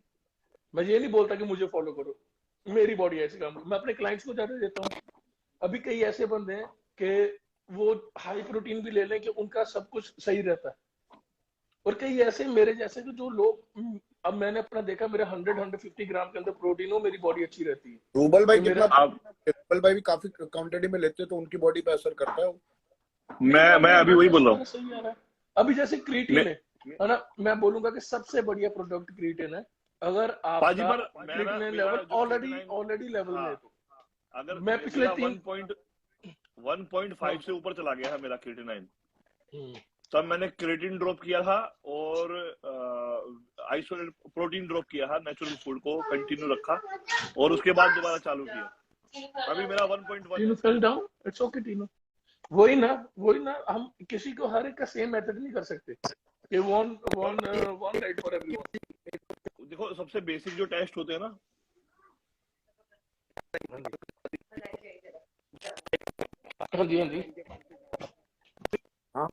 मैं ये नहीं बोलता कि मुझे फॉलो करो, मेरी बॉडी ऐसे काम, मैं अपने क्लाइंट्स को ज्यादा देता हूँ। अभी कई ऐसे बंदे हैं कि वो हाई प्रोटीन भी ले लें कि उनका सब कुछ सही रहता है, और कई ऐसे मेरे जैसे कि जो लोग, अब मैंने अपना देखा, मेरे 150 ग्राम के अंदर प्रोटीन हो, मेरी बॉडी अच्छी रहती है। रूबल भाई कि कितना? मेरा रूबल भाई भी काफी क्वांटिटी में लेते हैं तो उनकी बॉडी पे असर करता है वो। मैं अभी वही बोल रहा हूँ। सही आ रहा है। अभी जैसे क्रिएटिन है ना, मैं बोलूंगा कि सबसे बढ़िया प्रोडक्ट क्रिएटिन है। अगर पाजी आपका पर क्रिएटिन लेवल ऑलरेडी लेवल में है, तो अगर मैं पिछले मेरा 1.5 से ऊपर चला गया है मेरा क्रिएटिनाइन, तब मैंने क्रिएटिन ड्रॉप किया था और आइसोलेट प्रोटीन ड्रॉप किया था, नेचुरल फूड को कंटिन्यू रखा और उसके बाद दोबारा चालू किया। अभी मेरा 1.1 फेल डाउन, इट्स ओके टीनो। वही ना, हम किसी को हर एक का सेम मेथड नहीं कर सकते कि वन राइट फॉर एवरीवन। देखो, सबसे बेसिक जो टेस्ट होते हैं ना, हाँ जी, हाँ जी, हाँ,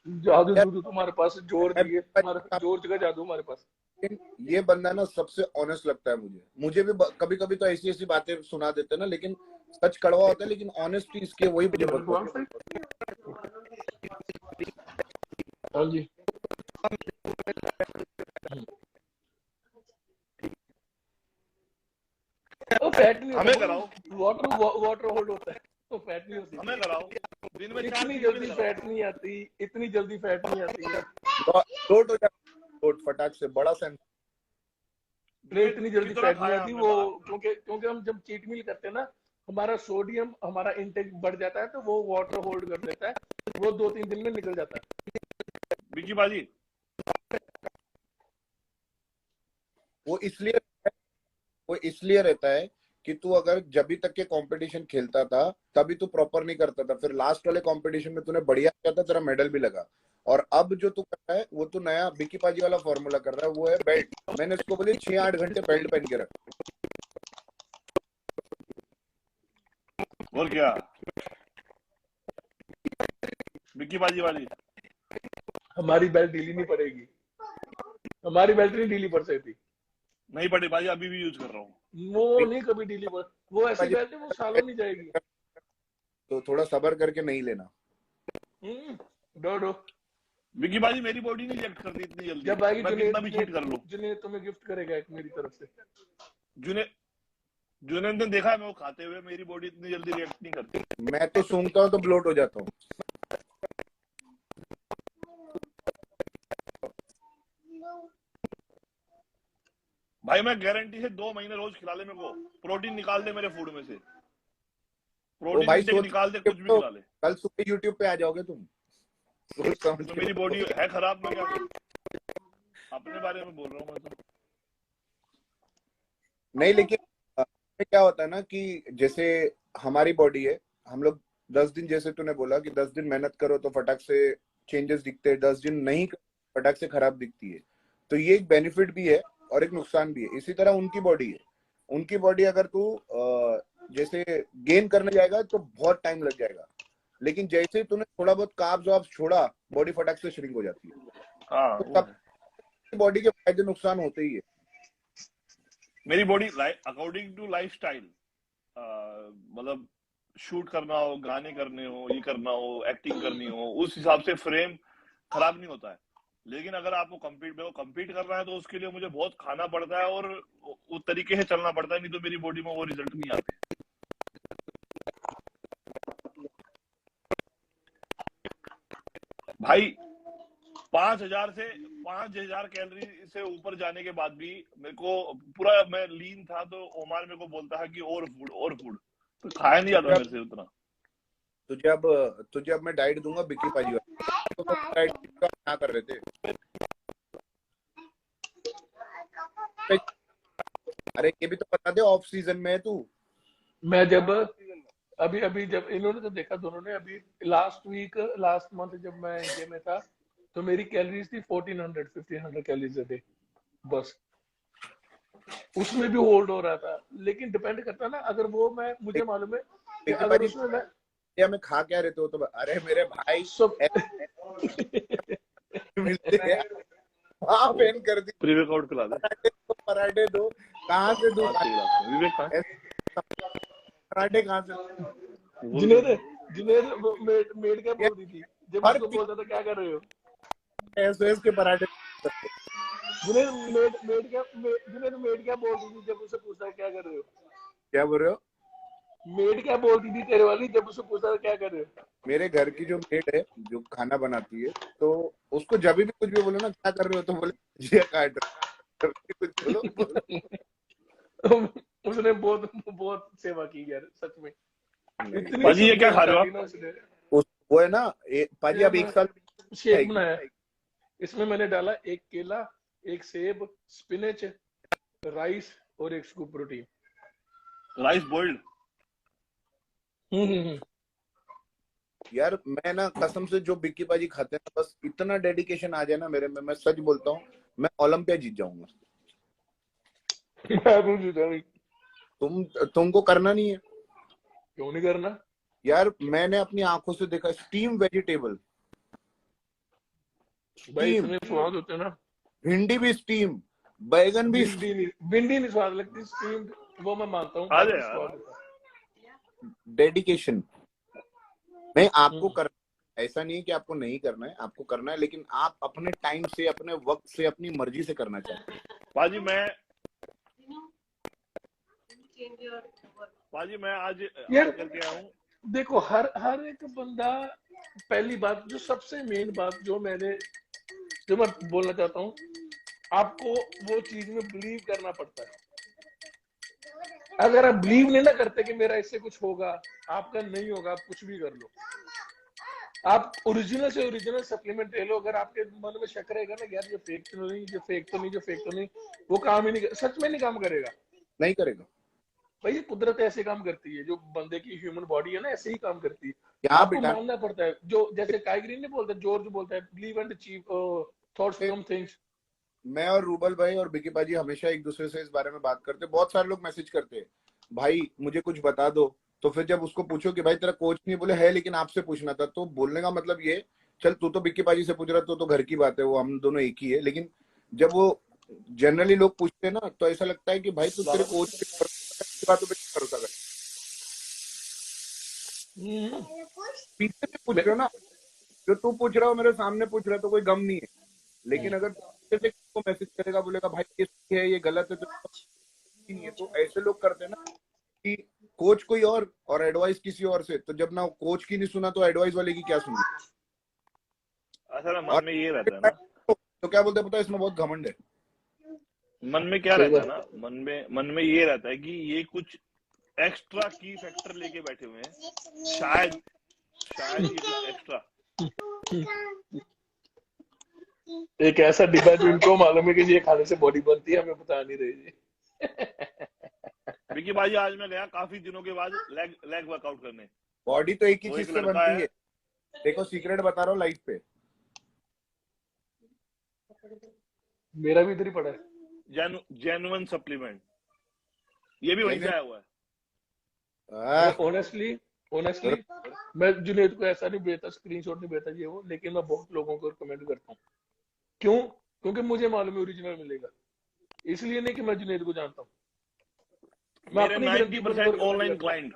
जादू तुम्हारे पास, जोर दिए तुम्हारे, जोर जगह जादू हमारे पास। ये बंदा ना सबसे ऑनेस्ट लगता है मुझे भी कभी कभी तो ऐसी ऐसी बातें सुना देते हैं ना, लेकिन सच कड़वा होता है, लेकिन ऑनेस्टी इसके वही मुझे बहुत पसंद है। हाँ जी, वो फैट नहीं हमें कराओ, वाटर होल्ड होता है, तो फैट नहीं होती। हमें कराओ, दिन में 4 इतनी जल्दी फैट नहीं आती, इतनी जल्दी फैट नहीं आती है, लोट हो जाता है, लोट फटाक से बड़ा सेंस। नहीं इतनी जल्दी कितना फैट नहीं खाया आती हमने वो, बाहर? क्योंकि हम जब चीट मील करते हैं ना, हमारा सोडियम, हमारा इंटेक बढ़ जाता है, तो वो वाटर होल्ड कर लेता है, वो 2-3 दिन में निकल जाता है। बिकी बाजी, वो इसलिए रहता है कि तू अगर जब भी तक के कंपटीशन खेलता था तभी तू प्रॉपर नहीं करता था, फिर लास्ट वाले कंपटीशन में तूने बढ़िया किया था, तेरा मेडल भी लगा, और अब जो तू कर रहा है वो तू नया बिकी पाजी वाला फॉर्मूला कर रहा है, वो है बेल्ट। मैंने इसको बोली 6-8 घंटे बेल्ट पहन के रख। और क्या बिकी बाजी वाली? हमारी बेल्ट ढीली नहीं पड़ेगी, हमारी बेल्ट नहीं ढीली पड़ सकती, नहीं पड़ी बाजी, अभी भी यूज कर रहा हूँ। वो नहीं कभी ढीली पड़, वो ऐसी बेल्ट है वो सालों नहीं जाएगी। तो थोड़ा सब्र करके नहीं लेना। डो बिकी बाजी, मेरी बॉडी नहीं रिएक्ट करती इतनी जल्दी, जब आएगी मैं कितना भी चीट कर लूं। जुनेद तुम्हें गिफ्ट करेगा एक मेरी तरफ से। जुनेद ने देखा है मैं वो खाते हुए, मेरी बॉडी इतनी जल्दी रिएक्ट नहीं करती। मैं तो सूंघता हूँ तो ब्लोट हो जाता हूँ। भाई मैं गारंटी से 2 महीने रोज खिला ले मेरे को, प्रोटीन निकाल दे मेरे फूड में से, प्रोटीन भाई इंटेक निकाल दे, कुछ भी खिला ले। कल सुबह यूट्यूब पे आ जाओगे तुम। तो मेरी बॉडी है खराब, मैं क्या करूं? अपने बारे में बोल रहा हूँ मैं तो। नहीं, लेकिन क्या होता है ना कि जैसे हमारी बॉडी है, हम लोग 10 दिन, जैसे तूने बोला कि 10 दिन मेहनत करो तो फटाक से चेंजेस दिखते हैं, 10 दिन नहीं करो फटाक से खराब दिखती है। तो ये एक बेनिफिट भी है और एक नुकसान भी है। इसी तरह उनकी बॉडी है, उनकी बॉडी अगर तू जैसे गेन करने जाएगा तो बहुत टाइम लग जाएगा, लेकिन जैसे तूने थोड़ा बहुत कार्ब्स वाब्स छोड़ा, बॉडी फटाक से श्रिंक हो जाती है। हाँ, तो तब बॉडी के फायदे नुकसान होते ही है। मेरी बॉडी अकॉर्डिंग टू लाइफस्टाइल, मतलब शूट करना हो, गाने करने हो, ये करना हो, एक्टिंग करनी हो, उस हिसाब से फ्रेम खराब नहीं होता है। लेकिन अगर आपको compete करना है तो उसके लिए मुझे बहुत खाना पड़ता है और उस तरीके से चलना पड़ता है, नहीं तो मेरी बॉडी में वो रिजल्ट नहीं आते। भाई 5,000 कैलोरी से ऊपर जाने के बाद भी मेरे को पूरा, मैं लीन था तो ओमान मेरे को बोलता है कि और फूड, तो खाया नहीं जाता मेरे से उतना। तुझे अब मैं डाइट दूंगा बिक्की पाजी वाली, तो डाइट क्या कर रहे थे? अरे ये भी तो बता दे, ऑफ सीजन में है तू। मैं जब अभी जब इन्होंने तो देखा दोनों ने, अभी लास्ट मंथ जब मैं इंडिया में था तो मेरी कैलोरीज थी 1500 कैलोरीज अ डे बस। उसमें भी होल्ड हो रहा था, लेकिन डिपेंड करता ना, अगर वो मुझे मालूम है कि अगर उसमें में खा क्या रहते हो तो अरे मेरे भाई सब मिलते हैं, हाँ बैन कर दी, प्री वर्कआउट पिला दे, पराठे दो, कहाँ से दूं विवेक कहाँ? पराठे कहाँ से? जुनेद मेड क्या बोल रही थी जब उसको बोलता था क्या कर रहे हो? एसओएस के पराठे। जुनेद मेड क्या बोल रही थी जब उसे पूछा क्या कर रहे हो? क्या बोल रहे हो? मेड क्या बोलती थी तेरे वाली जब उसे पूछा क्या कर रहे हो? मेरे घर की जो मेड है, जो खाना बनाती है, तो उसको जब भी कुछ भी बोलो ना क्या कर रहे हो, तो बोले जी काट कुछ बोलो। उसने बहुत सेवा की यार, सच में। पाजी ये क्या खा रहे हो? वो है ना पाजी, अब 1 साल शेक बनाया, इसमें मैंने डाला 1 केला, 1 सेब, स्पिनच, राइस और 1 स्कूप प्रोटीन। Rice boiled? यार मैं ना कसम से जो बिक्की पाजी खाते हैं, बस इतना डेडिकेशन आ जाए ना मेरे में, मैं सच बोलता हूँ, मैं ओलंपिया जीत जाऊंगा। तुमको करना नहीं है? क्यों नहीं करना यार? मैंने अपनी आंखों से देखा, स्टीम वेजिटेबल, भाई इतने स्वाद होते हैं ना। भिंडी भी स्टीम, बैगन भी, भिंडी नहीं स्वाद लगती, स्टीम वो मैं मानता हूँ। डेडिकेशन नहीं आपको करना, ऐसा नहीं है कि आपको नहीं करना है, आपको करना है, लेकिन आप अपने टाइम से, अपने वक्त से, अपनी मर्जी से करना चाहते हैं। पाजी मैं आज यार करके आया हूँ। देखो हर एक बंदा, पहली बात जो सबसे मेन बात जो मैं बोलना चाहता हूँ, आपको वो चीज में बिलीव करना पड़ता है। अगर आप बिलीव नहीं ना करते कि मेरा इससे कुछ होगा, आपका नहीं होगा, आप कुछ भी कर लो, आप ओरिजिनल से ओरिजिनल सप्लीमेंट ले लो, अगर आपके मन में शक रहेगा ना यार ये फेक तो नहीं, वो काम ही नहीं, सच में नहीं काम करेगा, नहीं करेगा भाई। ये कुदरत ऐसे काम करती है, जो बंदे की ह्यूमन बॉडी है ना ऐसे ही काम करती है। आपको मानना पड़ता है, जो जैसे काई ग्रीन नहीं बोलता, जॉर्ज बोलता है believe and achieve thoughts from things. मैं और रूबल भाई और बिक्की पाजी हमेशा एक दूसरे से इस बारे में बात करते हैं। बहुत सारे लोग मैसेज करते हैं भाई मुझे कुछ बता दो, तो फिर जब उसको पूछो कि भाई तेरा कोच नहीं, बोले है लेकिन आपसे पूछना था, तो बोलने का मतलब ये, चल तू तो बिक्की पाजी से पूछ रहा तो घर की बात है, वो हम दोनों एक ही है, लेकिन जब वो जनरली लोग पूछते हैं ना तो ऐसा लगता है कि भाई तू तेरे कोच की बातों पे भरोसा कर, पीछे से पूछ रहे हो ना, जो तू पूछ रहा हो मेरे सामने पूछ रहा है तो कोई गम नहीं है, लेकिन अगर को मैसेज करेगा, बोलेगा भाई ये सही है ये गलत है, तो नहीं है। तो ऐसे लोग करते हैं ना कि कोच कोई और एडवाइस किसी और से, तो जब ना कोच की नहीं सुना तो एडवाइस वाले की क्या सुनी। असल मन में ये रहता है ना, तो क्या बोलते हैं पता है, इसमें बहुत घमंड है। मन में क्या रहता है ना, मन में ये रहता है कि ये कुछ एक्स्ट्रा की फैक्टर लेके बैठे हुए हैं, शायद ये एक्स्ट्रा एक ऐसा डिब्बा जो इनको मालूम है कि ये खाने से बॉडी बनती है, हमें पता नहीं रही। बिक्की भाई आज मैं गया काफी दिनों के बाद लेग वर्कआउट करने, बॉडी तो एक ही वो चीज एक से लड़का बनती है, है। देखो सीक्रेट बता रहा हूँ लाइफ पे। मेरा भी इधर ही पड़ा है। जेन्युइन सप्लीमेंट, ये भी वहीं नहीं से नहीं। आया हुआ है। मैं आह, ऑनेस्टली ऑनेस्टली मैं जुनेद को ऐसा नहीं भेजता, स्क्रीनशॉट नहीं भेजता ये वो, लेकिन मैं बहुत लोगों को कमेंट करता हूँ। क्यों? क्योंकि मुझे मालूम है ओरिजिनल मिलेगा, इसलिए नहीं कि मैं जुनेद को जानता हूँ। मैं मेरे अपनी गारंटी पर 90% कमेंट ऑनलाइन करता हूँ। क्लाइंट,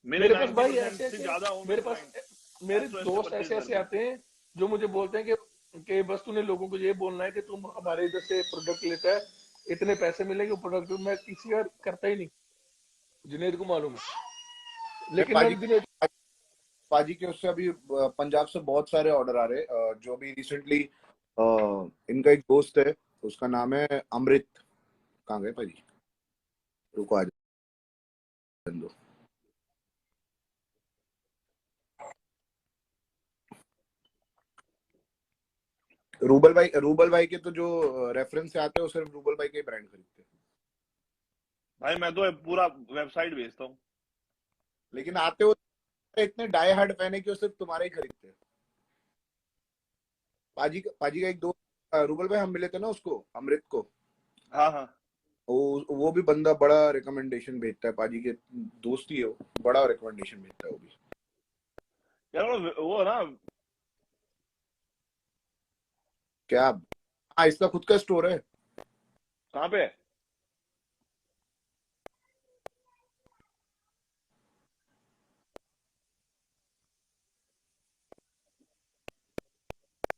मेरे मेरे पास भाई 90% ऐसे से ऐसे ज्यादा मेरे ऑनलाइन पास क्लाइंट मेरे एसओएस से दोस्त परचेज ऐसे ऐसे करते हैं। आते हैं जो मुझे बोलते हैं कि बस तूने लोगों को ये बोलना है कि तुम हमारे इधर से प्रोडक्ट लेता है, इतने पैसे मिलेंगे। प्रोडक्ट मैं किसी का करता ही नहीं, जुनेद को मालूम है। मैं लेकिन मैं पाजी जुनेद पाजी के उससे अभी पंजाब से बहुत सारे ऑर्डर आ रहे जो अभी रिसेंटली इनका एक दोस्त है, उसका नाम है अमृत। कहाँ गए पाजी? रुको आ जाने दो। रूबल भाई के तो जो रेफरेंस से आते हैं वो सिर्फ रूबल भाई के ब्रांड खरीदते हैं। भाई मैं तो पूरा वेबसाइट भेजता हूँ। लेकिन आते हो इतने डाई हार्ड फैन है कि वो सिर्फ तुम्हारे ही खरीदते हैं। पाजी का एक दोस्त रूबल भाई, हम मिले थे ना उसको, अमृत को। हाँ हाँ, वो भी बंदा बड़ा रिकमेंडेशन भेजता है, पाजी के दोस्त ही है वो, बड़ा रिकमेंडेशन भेजता है वो भी। यार वो ना, क्या? हाँ, इसका खुद का स्टोर है। कहाँ पे है?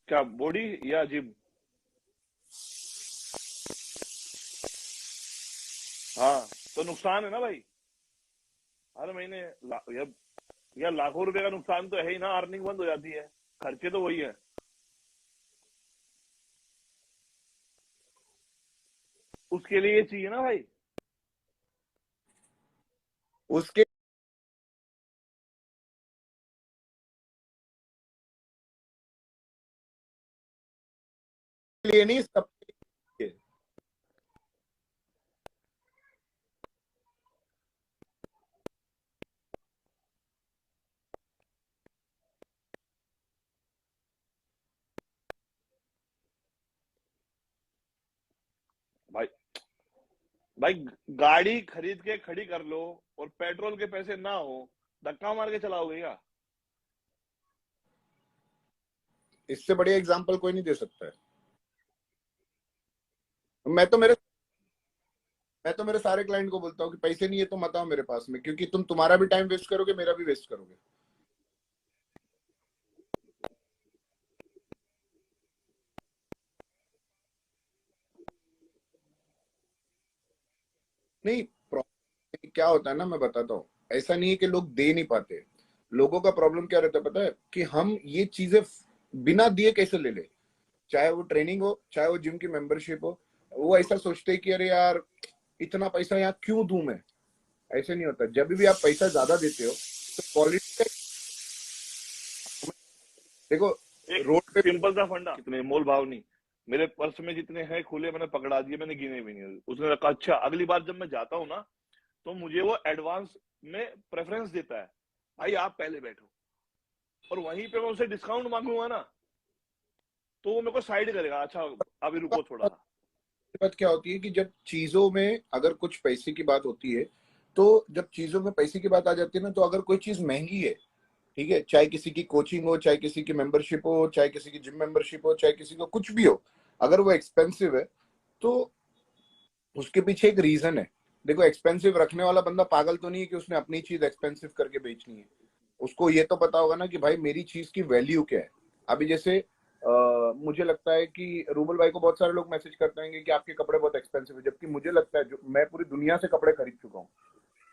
क्या बॉडी या जिम? हाँ, तो नुकसान है ना भाई, हर महीने यार लाखों रुपए का नुकसान तो है ही ना। अर्निंग बंद हो जाती है, खर्चे तो वही है। उसके लिए ये चाहिए ना भाई। उसके लिए नहीं, सबके लिए। भाई भाई गाड़ी खरीद के खड़ी कर लो और पेट्रोल के पैसे ना हो, धक्का मार के चलाओगे क्या? इससे बढ़िया एग्जाम्पल कोई नहीं दे सकता है। मैं तो मेरे सारे क्लाइंट को बोलता हूँ कि पैसे नहीं है तो मत आओ मेरे पास में, क्योंकि तुम तुम्हारा भी टाइम वेस्ट करोगे, मेरा भी वेस्ट करोगे। नहीं, प्रॉब्लम क्या होता है ना, मैं बताता हूँ। ऐसा नहीं है कि लोग दे नहीं पाते। लोगों का प्रॉब्लम क्या रहता है पता है? कि हम ये चीजें बिना दिए कैसे ले ले। चाहे वो ट्रेनिंग हो, चाहे वो जिम की मेंबरशिप हो, वो ऐसा सोचते हैं कि अरे यार इतना पैसा यहाँ क्यों दूं मैं। ऐसे नहीं होता। जब भी आप पैसा ज्यादा देते हो तो क्वालिटी का देखो। एक रोड पे सिंपल सा फंडा, कितने मोल भाव नहीं। मेरे पर्स में जितने हैं खुले मैंने पकड़ा दिए, मैंने गिने भी नहीं। उसने कहा अच्छा अगली बार जब मैं जाता हूँ ना, तो मुझे वो एडवांस में प्रेफरेंस देता है, भाई आप पहले बैठो। और वहीं पे मैं उसे डिस्काउंट मांगूंगा ना, तो वो मेरे को साइड करेगा, अच्छा अभी रुको थोड़ा सा। बात क्या होती है कि जब चीजों में अगर कुछ पैसे की बात होती है, तो जब चीजों में पैसे की बात आ जाती है ना, तो अगर कोई चीज महंगी है, ठीक है, चाहे किसी की कोचिंग हो, चाहे किसी की मेंबरशिप हो, चाहे किसी की जिम मेंबरशिप हो, चाहे किसी को कुछ भी हो, अगर वो एक्सपेंसिव है तो उसके पीछे एक रीजन है। देखो, एक्सपेंसिव रखने वाला बंदा पागल तो नहीं है कि उसने अपनी चीज एक्सपेंसिव करके बेचनी है। उसको ये तो पता होगा ना कि भाई मेरी चीज की वैल्यू क्या है। अभी जैसे मुझे लगता है कि रूबल भाई को बहुत सारे लोग मैसेज करते हैं कि आपके कपड़े बहुत एक्सपेंसिव है, जबकि मुझे लगता है, जो मैं पूरी दुनिया से कपड़े खरीद चुका हूँ,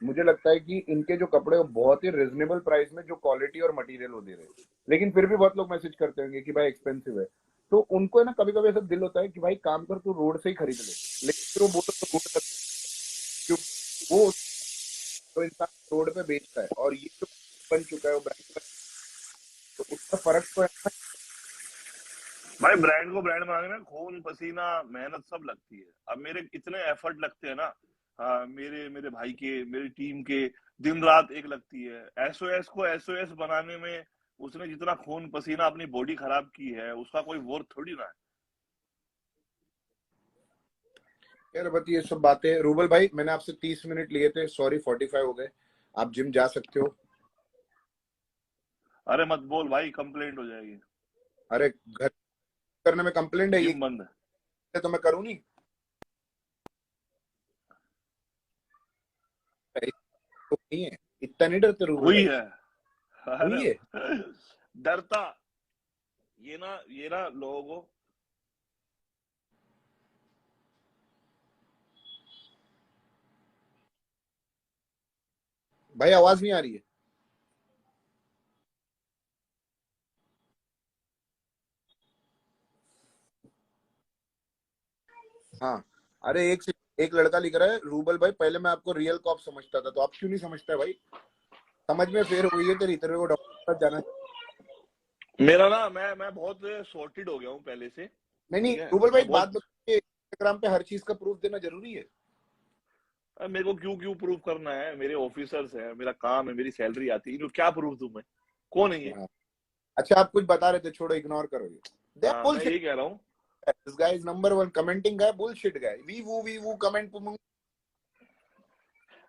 मुझे लगता है कि इनके जो कपड़े वो बहुत ही रिजनेबल प्राइस में जो क्वालिटी और मटेरियल वो दे रहे हैं। लेकिन फिर भी बहुत लोग मैसेज करते होंगे कि भाई एक्सपेंसिव है। तो उनको है ना, कभी कभी ऐसा दिल होता है कि भाई काम कर, तू रोड से ही खरीद ले। लेकिन फिर वो बोलो तो रोड तक क्यों? वो तो इंसान रोड पे बेचता है, और ये जो बन चुका है वो ब्रांड, तो उसका फर्क तो है ना। भाई ब्रांड को ब्रांड बनाने में खून पसीना मेहनत सब लगती है। अब मेरे इतने एफर्ट लगते हैं ना, हाँ, मेरे मेरे भाई के, मेरी टीम के, दिन रात एक लगती है। एसओएस को एसओएस बनाने में उसने जितना खून पसीना अपनी बॉडी खराब की है, उसका कोई वर्थ थोड़ी ना है। यार बट ये सब बातें, रूबल भाई मैंने आपसे 30 मिनट लिए थे, सॉरी 45 हो गए। आप जिम जा सकते हो। अरे मत बोल भाई, कंप्लेंट हो जाएगी। अरे घर करने में कंप्लेंट है ये जिम बंद है। तो मैं करूँ नहीं? तो नहीं है, इतना नहीं डरते रूबल हुई भाई? है। हुई अरे है। डरता, ये ना लोगों को। भाई आवाज नहीं आ रही है। हाँ। अरे एक लड़का लिख रहा है, रूबल भाई पहले मैं आपको रियल कॉप समझता था, तो आप क्यों नहीं समझता भाई? समझ में फेर हुई है तेरी, तेरे को डॉक्टर के पास जाना है। मेरा ना, मैं बहुत सॉर्टेड हो गया हूँ पहले से। नहीं नहीं ठीक है, रूबल भाई, मैं एक बात बहुत। बताइए, इंस्टाग्राम पे हर चीज का प्रूफ देना जरूरी है? मेरे को क्यों क्यों प्रूव करना है? मेरे ऑफिसर्स हैं, मेरा काम है, मेरी सैलरी आती है, इनको क्या प्रूव दूं मैं? कौन है ये? हाँ। अच्छा आप कुछ बता रहे थे, छोड़ो, इग्नोर करो ये। दे हाँ, मैं बुलशिट। यही कह रहा हूँ। This guy is number 1 commenting guy, bullshit guy, we वो कमेंट।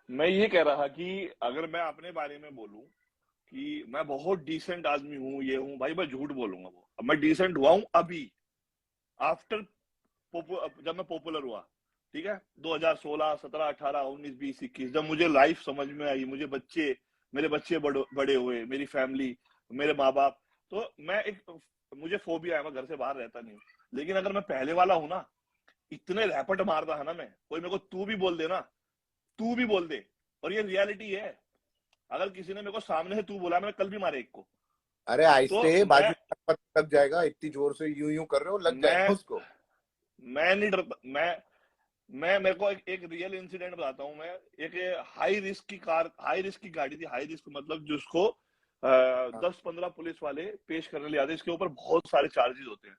मैं ये कह रहा कि अगर मैं अपने बारे में बोलूं कि मैं बहुत डिसेंट आदमी हूँ, ये हूँ, भाई मैं झूठ बोलूंगा। वो अब मैं डिसेंट हुआ हूँ अभी, आफ्टर जब मैं पॉपुलर हुआ। ठीक है, 2016, 17, 18, 19, 20, 21, जब मुझे लाइफ समझ में आई, मुझे मेरे बच्चे बड़े हुए, मेरी फैमिली, मेरे माँ बाप। तो मुझे फोबिया है, मैं घर से बाहर रहता नहीं हूँ। लेकिन अगर मैं पहले वाला हूं ना, इतने रैपट मारता है ना मैं, कोई मेरे को तू भी बोल दे ना, तू भी बोल दे। और ये रियलिटी है। अगर किसी ने मेरे को सामने से तू बोला, मैंने कल भी मारे एक को। अरे तो आहिस्ते बाजू मैं पता लग जाएगा, इतनी जोर से यूं यूं कर रहे हो, लग जाएगा मैं उसको। मैं नहीं डरता। मैं मेरे को एक रियल इंसिडेंट बताता हूँ। मैं एक हाई रिस्क की गाड़ी थी। हाई रिस्क मतलब जिसको हाँ। 10-15 पुलिस वाले पेश करने ले आते, इसके ऊपर बहुत सारे चार्जेस होते हैं।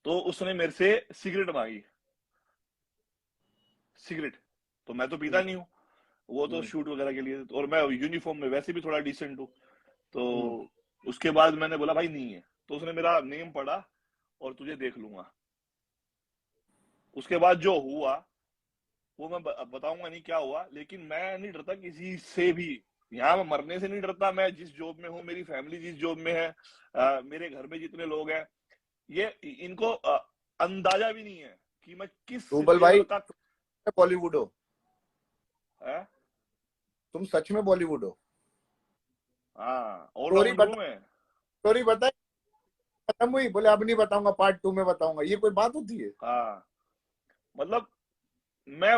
तो उसने मेरे से सिगरेट मांगी। सिगरेट तो मैं तो पीता हम्म, नहीं हूँ, वो तो हम्म, शूट वगैरह के लिए, और मैं यूनिफॉर्म में वैसे भी थोड़ा डिसेंट हूँ। तो हम्म। उसके बाद मैंने बोला भाई नहीं है। तो उसने मेरा नेम पढ़ा और तुझे देख लूंगा। उसके बाद जो हुआ वो मैं बताऊंगा नहीं क्या हुआ, लेकिन मैं नहीं डरता किसी से भी। यहाँ मैं मरने से नहीं डरता। मैं जिस जॉब में हूँ, मेरी फैमिली जिस जॉब में है, मेरे घर में जितने लोग हैं, ये इनको अंदाजा भी नहीं है कि मैं किस रूबल भाई लेवल का तुम बॉलीवुड हो, है। तुम सच में बॉलीवुड हो? हाँ, स्टोरी ऑलराउंडर हूँ बता, मैं। स्टोरी बताई, खत्म हुई, बोले अब नहीं बताऊंगा, पार्ट 2 में बताऊंगा, ये कोई बात होती है? हाँ, मतलब मैं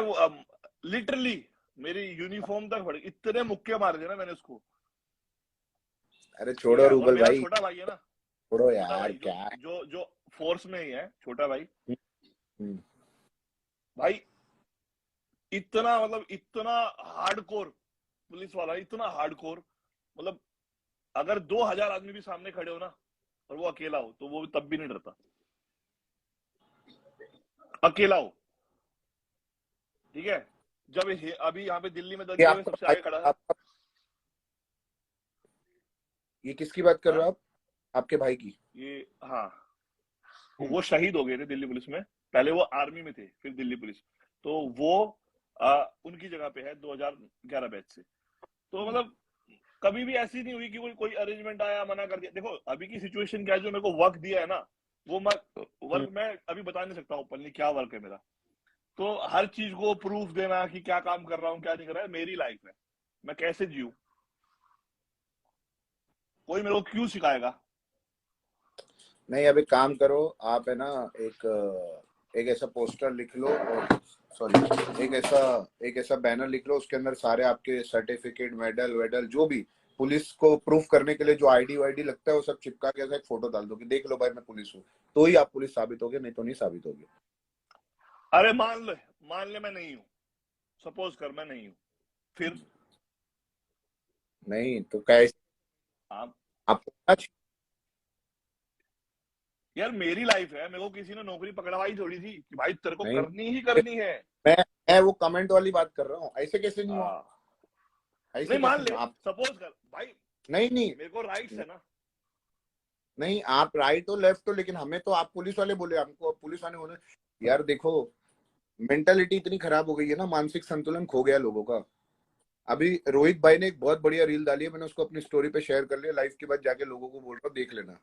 लिटरली मेरी यूनिफॉर्म तक फट, इतने मुक्के मार दिए ना मैंने उसको। अरे ठीक छोड़ो है, और रूबल मेरा भाई, छोटा भाई है ना, छोड़ो छोटा यार भाई जो क्या है। जो जो फोर्स में ही है, छोटा भाई। हम्म, भाई इतना, मतलब इतना हार्डकोर पुलिस वाला, इतना हार्डकोर, मतलब अगर 2000 आदमी भी सामने खड़े हो ना, और वो अकेला हो, तो वो भी तब भी नहीं डरता। अकेला हो, ठीक है। जब अभी यहाँ पे दिल्ली में ये दंगे में आपका सबसे भाई, आगे खड़ा था। आपका, ये किसकी बात कर रहे हाँ, हो आप? आपके भाई की? ये हाँ, हम्म, वो शहीद हो गए थे दिल्ली पुलिस में। पहले वो आर्मी में थे, फिर दिल्ली पुलिस। तो वो उनकी जगह पे है 2011 बैच से। तो हम्म, मतलब कभी भी ऐसी नहीं हुई कि कोई अरेंजमेंट आया, मना कर दिया। देखो अभी की सिचुएशन क्या है, जो मेरे को वर्क दिया है ना, वो हम्म। वर्क मैं अभी बता नहीं सकता ओपनली क्या वर्क है मेरा। तो हर चीज को प्रूफ देना कि क्या काम कर रहा हूँ, क्या नहीं कर रहा है, मेरी लाइफ है, मैं कैसे जीऊँ, कोई मेरे को क्यों सिखाएगा? नहीं अब एक काम करो, आप है ना, एक ऐसा पोस्टर लिख लो, और सॉरी, एक ऐसा बैनर लिख लो, उसके अंदर सारे आपके सर्टिफिकेट, मेडल वेडल, जो भी पुलिस को प्रूफ करने के लिए जो आईडी वाईडी लगता है, वो सब चिपका के ऐसा एक फोटो डाल दो कि देख लो भाई मैं पुलिस हूँ। तो ही आप पुलिस साबित होगे, नहीं तो नहीं साबित होगे। अरे मान ले मैं नहीं हूँ, सपोज कर मैं नहीं हूँ, फिर नहीं तो कैसे? आप, आपको अच्छा, यार मेरी लाइफ है, मेरे को किसी ने नौकरी पकड़वाई थोड़ी थी कि भाई तेरे को नहीं करनी ही करनी है। मैं मैं वो कमेंट वाली बात कर रहा हूँ, ऐसे कैसे नहीं हुआ? हाँ, ऐसे नहीं मान कैसे ले, आप? सपोज कर भाई, नहीं नहीं मेरे को राइट्स है ना। नहीं, आप राइट हो लेफ्ट हो, लेकिन हमें तो आप पुलिस वाले बोले, हमको पुलिस वाले होने। यार देखो, मेंटालिटी इतनी खराब हो गई है ना, मानसिक संतुलन खो गया लोगों का। अभी रोहित भाई ने एक बहुत बढ़िया रील डाली है, मैंने उसको अपनी स्टोरी पे शेयर कर लिया, लाइव के बाद जाके लोगों को बोल रहा हूँ देख लेना।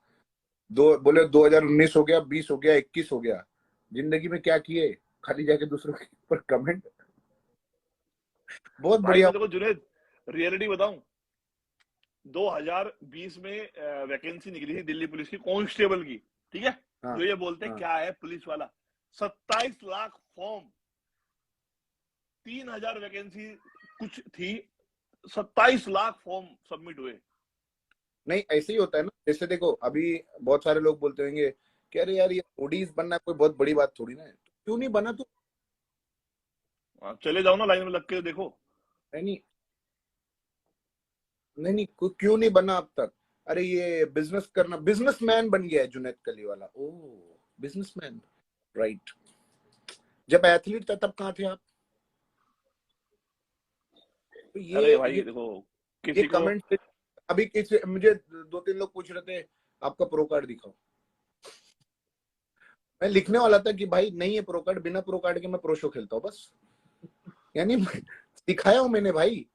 बोले 2019 हो गया, 20 हो गया, 21 हो गया, जिंदगी में क्या किए, खाली जाके दूसरों के ऊपर कमेंट। बहुत भाई बढ़िया। मैं देखो जुनेद, रियलिटी बताऊं, 2020 में वैकेंसी निकली थी दिल्ली पुलिस की कांस्टेबल की, ठीक है। हाँ, जो ये बोलते हैं हाँ। क्या है पुलिस वाला, 27 लाख फॉर्म, 3000 वैकेंसी कुछ थी, 27 लाख फॉर्म सबमिट हुए। नहीं, ऐसे ही होता है ना। जैसे देखो, अभी बहुत सारे लोग बोलते होंगे कि अरे यार, ये रोडीज बनना कोई बहुत बड़ी बात थोड़ी ना है। क्यों नहीं बना तू? चले जाओ ना लाइन में लग के देखो। नहीं नहीं नहीं, क्यों नहीं बना अब तक? अरे ये बिजनेस करना, बिजनेसमैन बन गया है जुनैद कली वाला। ओ, बिजनेसमैन, राइट। जब एथलीट था तब कहाँ थे आप? तो अरे भाई देखो, ये किसी को कमेंट, अभी किसी मुझे 2-3 लोग पूछ रहे थे आपका प्रो कार्ड दिखाओ। मैं लिखने वाला था कि भाई नहीं है प्रो कार्ड, बिना प्रो कार्ड के मैं प्रो शो खेलता हूँ बस। यानी दिखाया हूं मैंने भाई।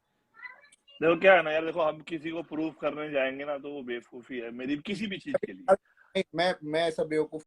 देखो क्या है ना यार, देखो हम किसी को प्रूव करने जाएंगे ना तो वो बेवकूफी है मेरी किसी भी चीज के लिए। मैं ऐसा बेवकूफ